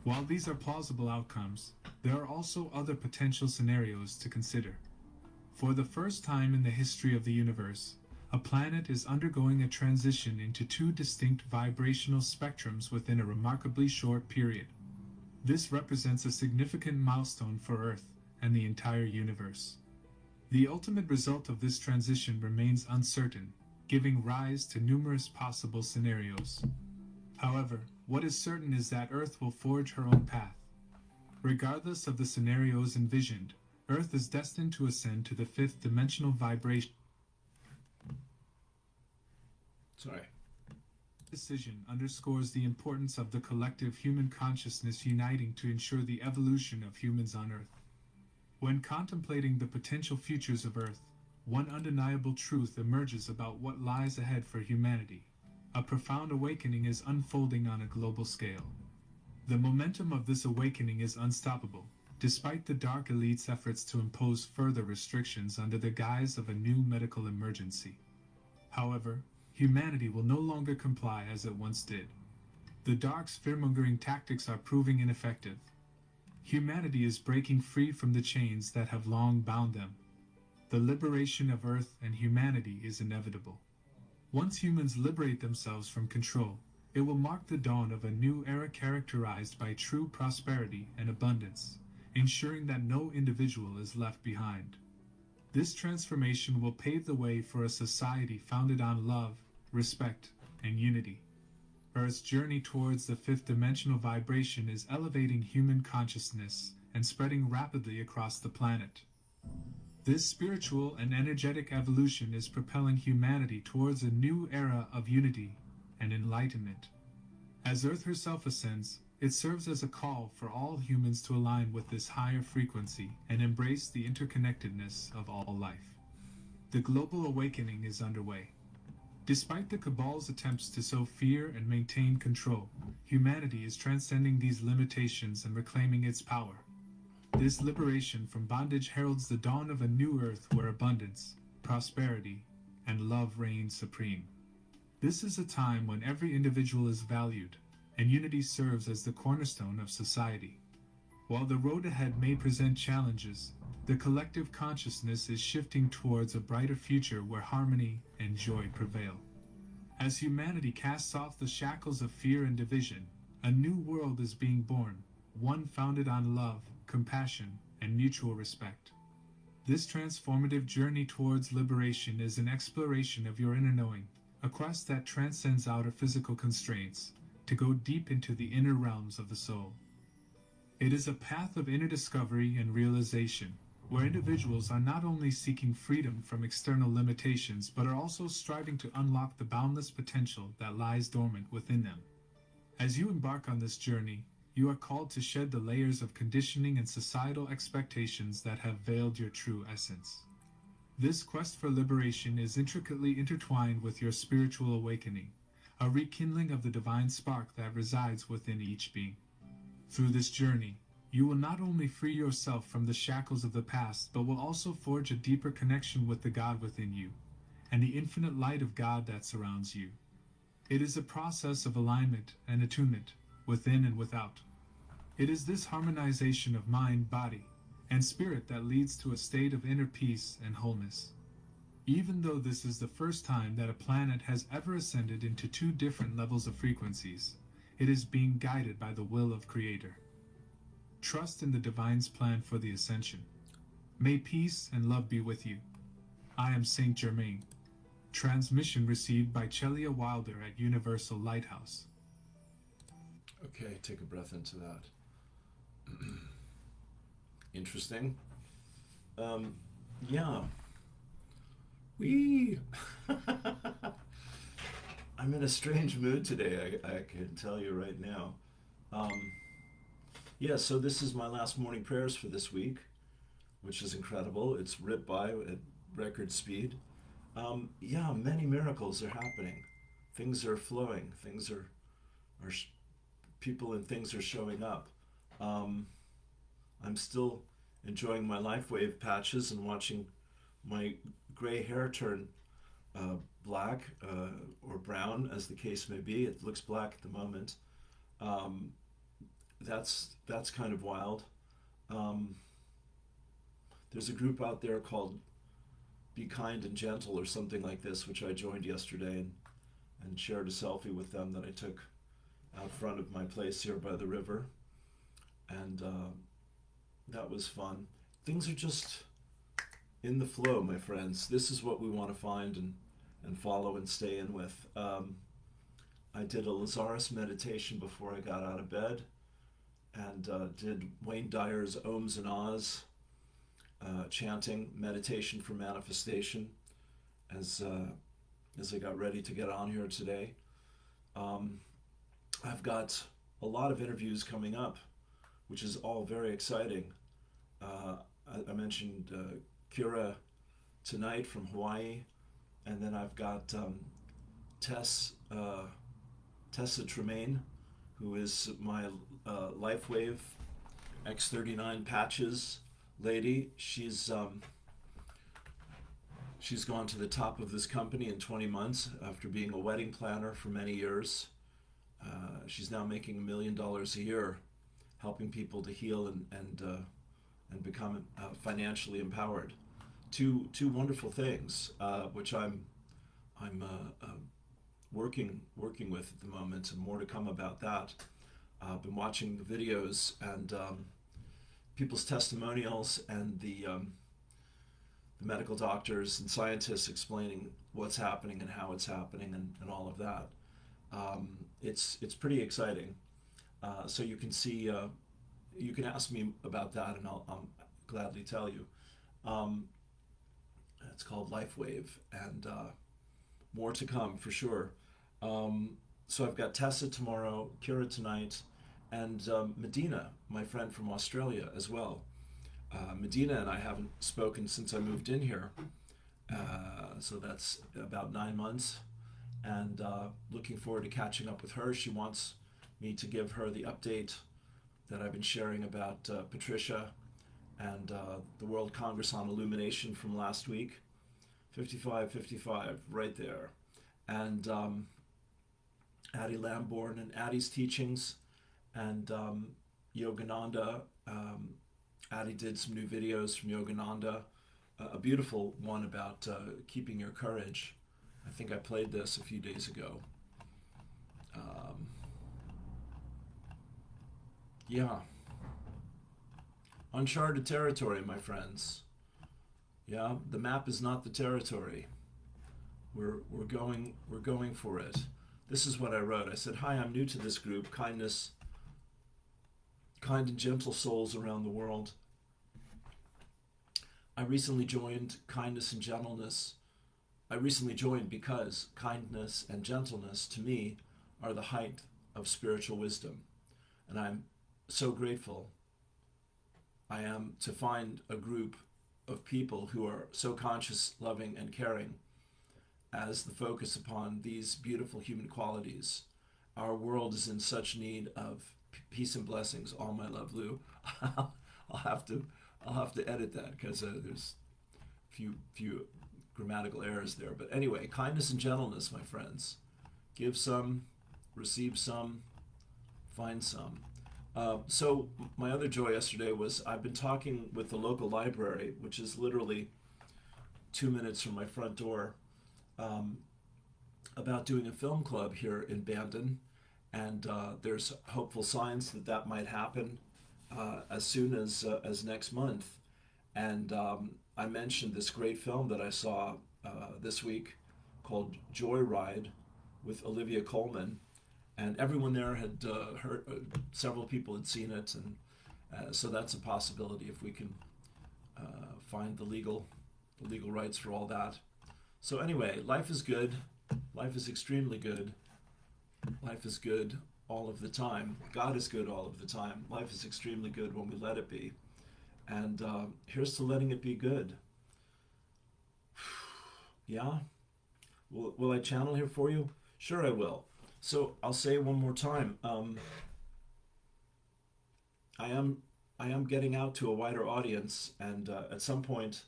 While these are plausible outcomes, there are also other potential scenarios to consider. For the first time in the history of the universe, a planet is undergoing a transition into 2 distinct vibrational spectrums within a remarkably short period. This represents a significant milestone for Earth and the entire universe. The ultimate result of this transition remains uncertain, giving rise to numerous possible scenarios. However, what is certain is that Earth will forge her own path. Regardless of the scenarios envisioned, Earth is destined to ascend to the 5th dimensional vibration. Decision underscores the importance of the collective human consciousness uniting to ensure the evolution of humans on Earth. When contemplating the potential futures of Earth, one undeniable truth emerges about what lies ahead for humanity. A profound awakening is unfolding on a global scale. The momentum of this awakening is unstoppable, despite the dark elite's efforts to impose further restrictions under the guise of a new medical emergency. However, humanity will no longer comply as it once did. The dark's fear-mongering tactics are proving ineffective. Humanity is breaking free from the chains that have long bound them. The liberation of Earth and humanity is inevitable. Once humans liberate themselves from control, it will mark the dawn of a new era characterized by true prosperity and abundance, ensuring that no individual is left behind. This transformation will pave the way for a society founded on love, respect, and unity. Earth's journey towards the 5th dimensional vibration is elevating human consciousness and spreading rapidly across the planet. This spiritual and energetic evolution is propelling humanity towards a new era of unity and enlightenment. As Earth herself ascends, it serves as a call for all humans to align with this higher frequency and embrace the interconnectedness of all life. The global awakening is underway. Despite the Cabal's attempts to sow fear and maintain control, humanity is transcending these limitations and reclaiming its power. This liberation from bondage heralds the dawn of a new Earth where abundance, prosperity, and love reign supreme. This is a time when every individual is valued, and unity serves as the cornerstone of society. While the road ahead may present challenges, the collective consciousness is shifting towards a brighter future where harmony and joy prevail. As humanity casts off the shackles of fear and division, a new world is being born, one founded on love, compassion, and mutual respect. This transformative journey towards liberation is an exploration of your inner knowing, a quest that transcends outer physical constraints, to go deep into the inner realms of the soul. It is a path of inner discovery and realization, where individuals are not only seeking freedom from external limitations but are also striving to unlock the boundless potential that lies dormant within them. As you embark on this journey, you are called to shed the layers of conditioning and societal expectations that have veiled your true essence. This quest for liberation is intricately intertwined with your spiritual awakening, a rekindling of the divine spark that resides within each being. Through this journey, you will not only free yourself from the shackles of the past, but will also forge a deeper connection with the God within you, and the infinite light of God that surrounds you. It is a process of alignment and attunement, within and without. It is this harmonization of mind, body, and spirit that leads to a state of inner peace and wholeness. Even though this is the first time that a planet has ever ascended into two different levels of frequencies, it is being guided by the will of Creator. Trust in the Divine's plan for the ascension. May peace and love be with you. I am Saint Germain. Transmission received by Chelia Wilder at Universal Lighthouse. Okay, take a breath into that. Interesting. Yeah. I'm in a strange mood today, I can tell you right now. Yeah, so this is my last morning prayers for this week, which is incredible. It's ripped by at record speed. Yeah, many miracles are happening. Things are flowing. Things are people and things are showing up. I'm still enjoying my life wave patches and watching my gray hair turn black or brown, as the case may be. It looks black at the moment. That's kind of wild. There's a group out there called Be Kind and Gentle or something like this, which I joined yesterday and shared a selfie with them that I took out front of my place here by the river. And that was fun. Things are just in the flow, my friends. This is what we want to find and follow and stay in with. I did a Lazarus meditation before I got out of bed, and did Wayne Dyer's Ohms and Ahs, chanting meditation for manifestation as I got ready to get on here today. I've got a lot of interviews coming up, which is all very exciting. I mentioned Kira tonight from Hawaii, and then I've got Tessa Tremaine, who is my LifeWave X39 patches lady. She's gone to the top of this company in 20 months after being a wedding planner for many years. She's now making $1 million a year, helping people to heal and become financially empowered. Two wonderful things, which I'm working with at the moment, and more to come about that. I've been watching the videos and people's testimonials and the medical doctors and scientists explaining what's happening and how it's happening and all of that. It's pretty exciting. So you can see, you can ask me about that, and I'll gladly tell you. It's called LifeWave, and more to come for sure. So I've got Tessa tomorrow, Kira tonight, and Medina, my friend from Australia as well. Medina and I haven't spoken since I moved in here, so that's about 9 months, and looking forward to catching up with her. She wants me to give her the update that I've been sharing about Patricia and the World Congress on Illumination from last week. 55 right there. And Addie Lamborn and Addie's teachings, and Yogananda. Addie did some new videos from Yogananda, a beautiful one about keeping your courage I think I played this a few days ago. Yeah. Uncharted territory, my friends. Yeah, the map is not the territory. We're going for it. This is what I wrote. I said, "Hi, I'm new to this group, kind and gentle souls around the world. I recently joined kindness and gentleness. I recently joined because kindness and gentleness to me are the height of spiritual wisdom. And I'm so grateful I am to find a group of people who are so conscious, loving, and caring as the focus upon these beautiful human qualities. Our world is in such need of peace and blessings. All my love, Lou." I'll have to edit that because there's a few grammatical errors there. But anyway, kindness and gentleness, my friends. Give some, receive some, find some. So my other joy yesterday was I've been talking with the local library, which is literally 2 minutes from my front door, about doing a film club here in Bandon. And there's hopeful signs that might happen as soon as next month. And I mentioned this great film that I saw this week called Joyride with Olivia Colman. And everyone there had heard, several people had seen it, and so that's a possibility if we can find the legal rights for all that. So anyway, life is good. Life is extremely good. Life is good all of the time. God is good all of the time. Life is extremely good when we let it be. And here's to letting it be good. Yeah? Will I channel here for you? Sure I will. So I'll say it one more time. I am getting out to a wider audience, and at some point,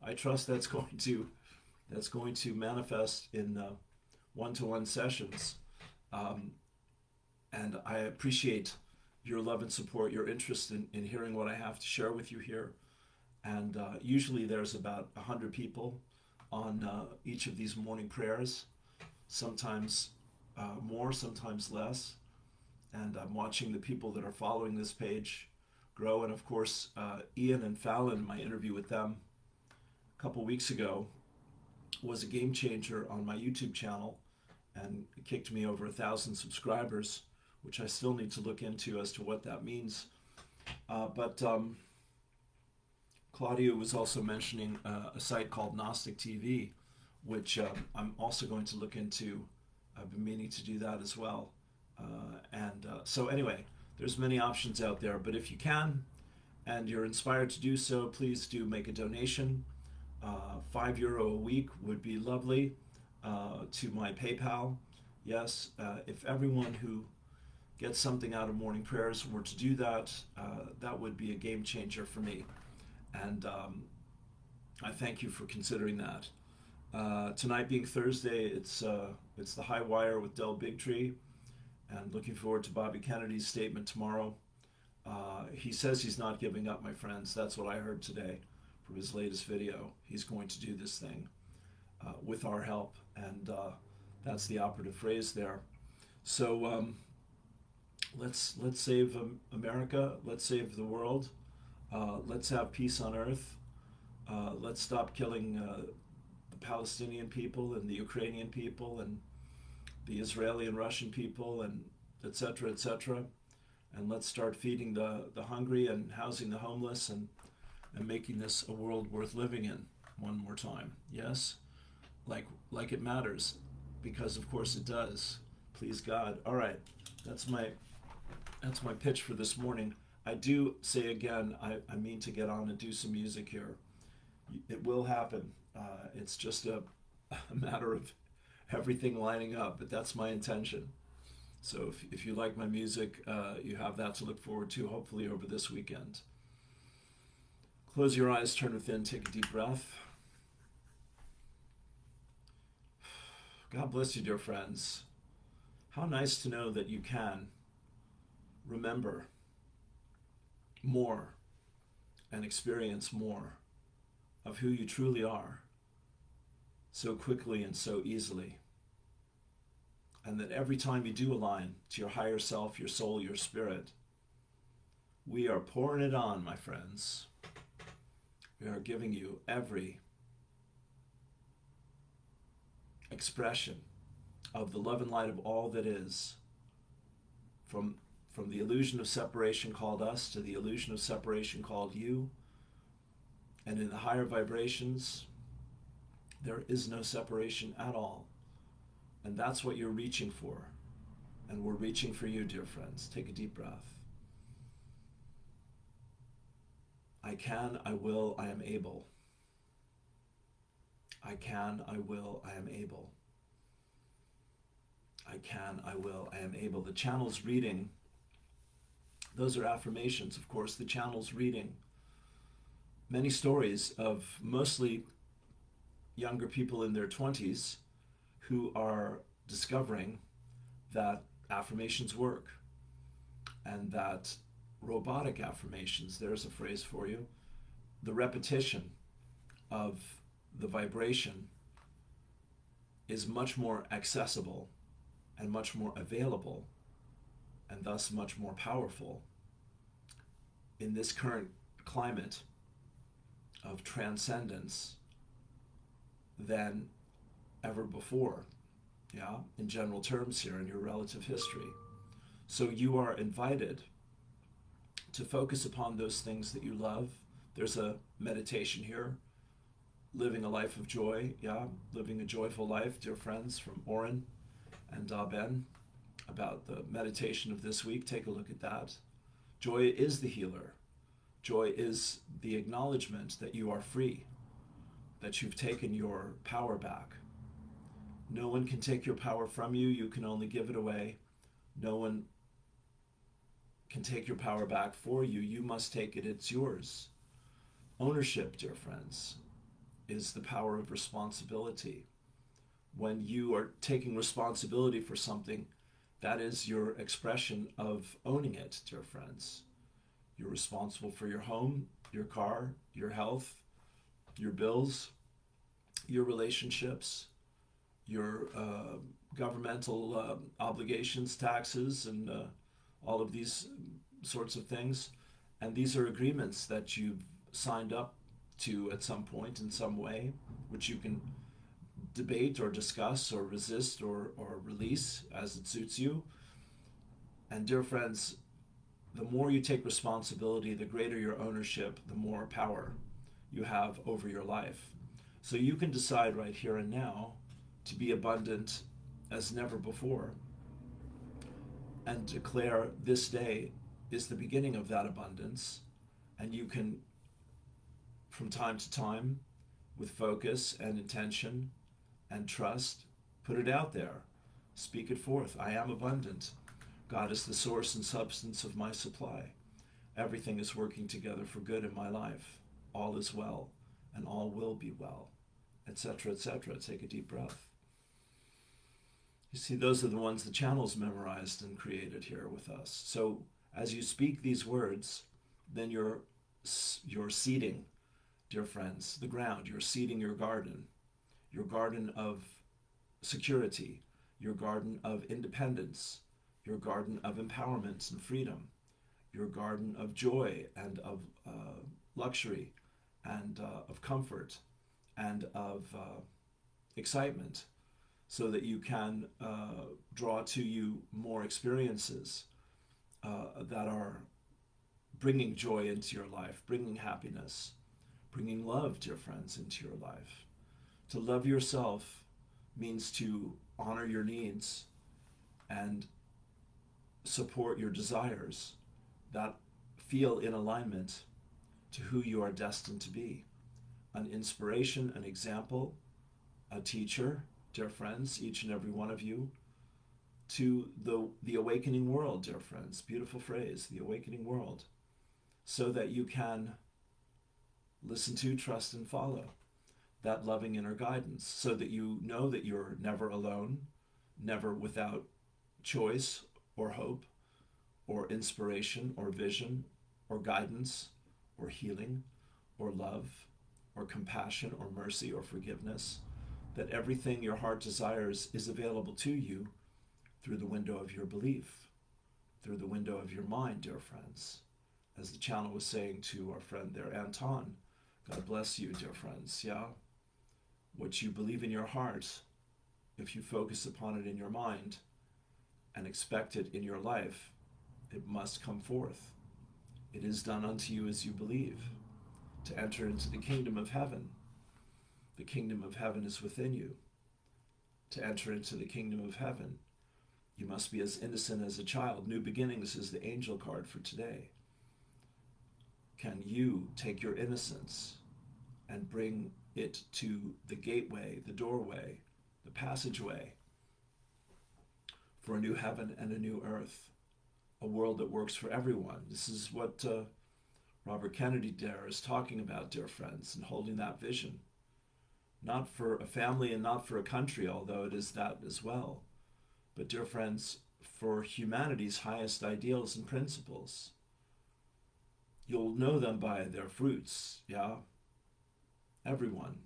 I trust that's going to manifest in one-to-one sessions. And I appreciate your love and support, your interest in hearing what I have to share with you here. And usually there's about 100 people on each of these morning prayers, sometimes more, sometimes less. And I'm watching the people that are following this page grow. And of course, Ian and Fallon, my interview with them a couple weeks ago was a game changer on my YouTube channel, and it kicked me over 1,000 subscribers, which I still need to look into as to what that means. But Claudia was also mentioning a site called Gnostic TV, which I'm also going to look into. I've been meaning to do that as well. So anyway, there's many options out there, but if you can, and you're inspired to do so, please do make a donation. €5 a week would be lovely to my PayPal. Yes, if everyone who gets something out of morning prayers were to do that, that would be a game changer for me. And I thank you for considering that. Tonight being Thursday, it's the High Wire with Del Bigtree, and looking forward to Bobby Kennedy's statement tomorrow. He says he's not giving up, my friends. That's what I heard today from his latest video. He's going to do this thing with our help, and that's the operative phrase there. So let's save America. Let's save the world. Let's have peace on earth. Let's stop killing the Palestinian people and the Ukrainian people and the Israeli and Russian people, and et cetera, and let's start feeding the hungry and housing the homeless, and making this a world worth living in one more time. Yes, like it matters, because of course it does. Please God. All right, that's my pitch for this morning. I do say again, I mean to get on and do some music here. It will happen. It's just a matter of everything lining up, but that's my intention. So if you like my music, you have that to look forward to, hopefully over this weekend. Close your eyes, turn within, take a deep breath. God bless you, dear friends. How nice to know that you can remember more and experience more of who you truly are. so quickly and so easily. And that every time you do align to your higher self, your soul, your spirit, we are pouring it on, my friends. We are giving you every expression of the love and light of all that is, from the illusion of separation called us to the illusion of separation called you. And in the higher vibrations, there is no separation at all. And that's what you're reaching for. And we're reaching for you, dear friends. Take a deep breath. I can, I will, I am able. I can, I will, I am able. I can, I will, I am able. The channel's reading, those are affirmations, of course. The channel's reading many stories of mostly younger people in their 20s who are discovering that affirmations work, and that robotic affirmations, there's a phrase for you, the repetition of the vibration is much more accessible and much more available, and thus much more powerful in this current climate of transcendence than ever before, yeah, in general terms here in your relative history. So you are invited to focus upon those things that you love. There's a meditation here, living a life of joy, yeah, living a joyful life, dear friends, from Oren and Ben, about the meditation of this week. Take a look at that. Joy is the healer. Joy is the acknowledgement that you are free, that you've taken your power back. No one can take your power from you. You can only give it away. No one can take your power back for you. You must take it. It's yours. Ownership, dear friends, is the power of responsibility. When you are taking responsibility for something, that is your expression of owning it, dear friends. You're responsible for your home, your car, your health, your bills, your relationships, your governmental obligations, taxes, and all of these sorts of things. And these are agreements that you've signed up to at some point in some way, which you can debate or discuss or resist or release as it suits you. And dear friends, the more you take responsibility, the greater your ownership, the more power you have over your life. So you can decide right here and now to be abundant as never before, and declare this day is the beginning of that abundance. And you can, from time to time, with focus and intention and trust, put it out there. Speak it forth. I am abundant. God is the source and substance of my supply. Everything is working together for good in my life. All is well, and all will be well, etc., etc. Take a deep breath. You see, those are the ones the channel's memorized and created here with us. So as you speak these words, then you're seeding, dear friends, the ground. You're seeding your garden of security, your garden of independence, your garden of empowerment and freedom, your garden of joy and of luxury and of comfort and of excitement, so that you can draw to you more experiences that are bringing joy into your life, bringing happiness, bringing love, dear friends, into your life. To love yourself means to honor your needs and support your desires that feel in alignment to who you are destined to be. An inspiration, an example, a teacher, dear friends, each and every one of you, to the awakening world, dear friends. Beautiful phrase, the awakening world. So that you can listen to, trust, and follow that loving inner guidance, so that you know that you're never alone, never without choice or hope or inspiration or vision or guidance or healing or love or compassion or mercy or forgiveness. that everything your heart desires is available to you through the window of your belief, through the window of your mind, dear friends. As the channel was saying to our friend there, Anton, God bless you, dear friends. Yeah, what you believe in your heart, if you focus upon it in your mind and expect it in your life, it must come forth. It is done unto you as you believe. To enter into the kingdom of heaven, the kingdom of heaven is within you. To enter into the kingdom of heaven, you must be as innocent as a child. New beginnings is the angel card for today. Can you take your innocence and bring it to the gateway, the doorway, the passageway for a new heaven and a new earth, a world that works for everyone? This is what Robert Kennedy there is talking about, dear friends, and holding that vision. Not for a family and not for a country, although it is that as well, but, dear friends, for humanity's highest ideals and principles. You'll know them by their fruits, yeah? Everyone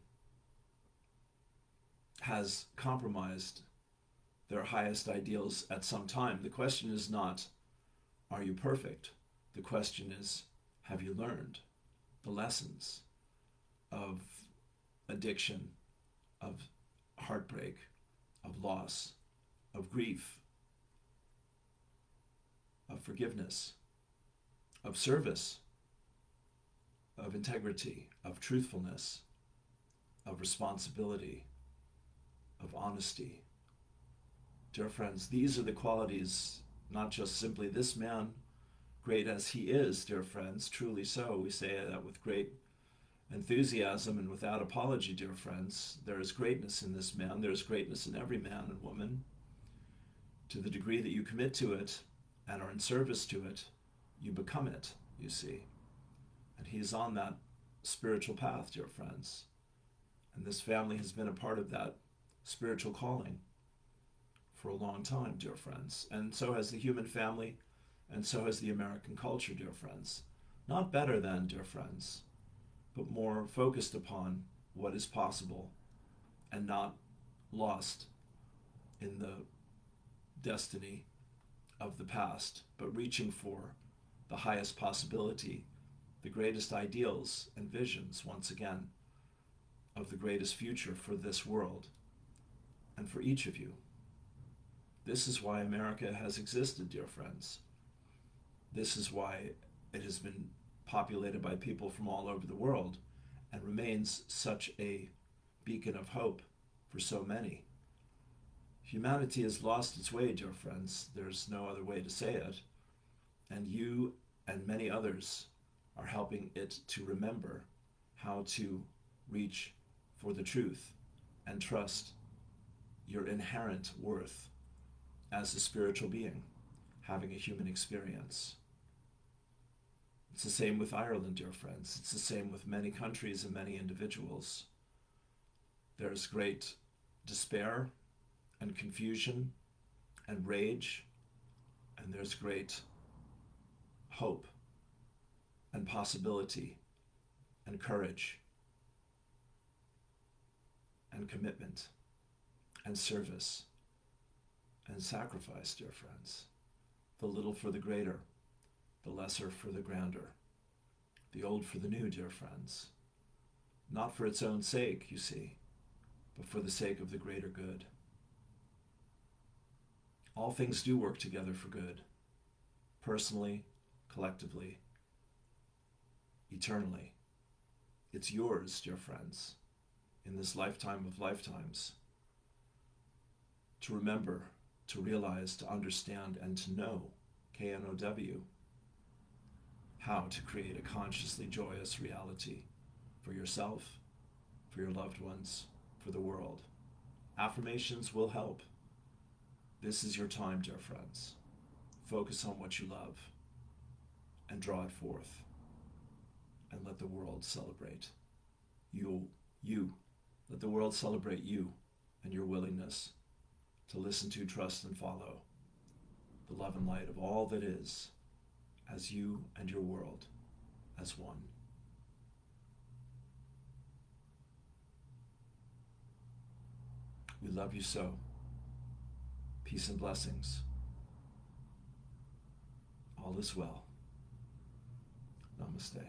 has compromised their highest ideals at some time. The question is not, are you perfect? The question is, have you learned the lessons of addiction, of heartbreak, of loss, of grief, of forgiveness, of service, of integrity, of truthfulness, of responsibility, of honesty? Dear friends, these are the qualities, not just simply this man, great as he is, dear friends, truly so. We say that with great enthusiasm and without apology, dear friends. There is greatness in this man. There is greatness in every man and woman. To the degree that you commit to it and are in service to it, you become it, you see. And he is on that spiritual path, dear friends. And this family has been a part of that spiritual calling for a long time, dear friends. And so has the human family, and so has the American culture, dear friends. Not better than, dear friends, but more focused upon what is possible and not lost in the destiny of the past, but reaching for the highest possibility, the greatest ideals and visions, once again, of the greatest future for this world and for each of you. This is why America has existed, dear friends. This is why it has been populated by people from all over the world and remains such a beacon of hope for so many. Humanity has lost its way, dear friends. There's no other way to say it. And you and many others are helping it to remember how to reach for the truth and trust your inherent worth as a spiritual being having a human experience. It's the same with Ireland, dear friends. It's the same with many countries and many individuals. There's great despair and confusion and rage, and there's great hope and possibility and courage and commitment and service and sacrifice, dear friends. The little for the greater, the lesser for the grander, the old for the new, dear friends. Not for its own sake, you see, but for the sake of the greater good. All things do work together for good, personally, collectively, eternally. It's yours, dear friends, in this lifetime of lifetimes, to remember, to realize, to understand, and to know, K-N-O-W, how to create a consciously joyous reality for yourself, for your loved ones, for the world. Affirmations will help. This is your time, dear friends. Focus on what you love and draw it forth and let the world celebrate you. Let the world celebrate you and your willingness to listen to, trust, and follow the love and light of all that is, as you and your world as one. We love you so. Peace and blessings. All is well. Namaste.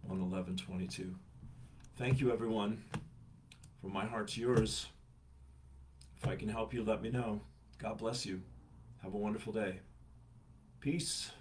1:11:22. Thank you, everyone. From my heart to yours. If I can help you, let me know. God bless you. Have a wonderful day. Peace.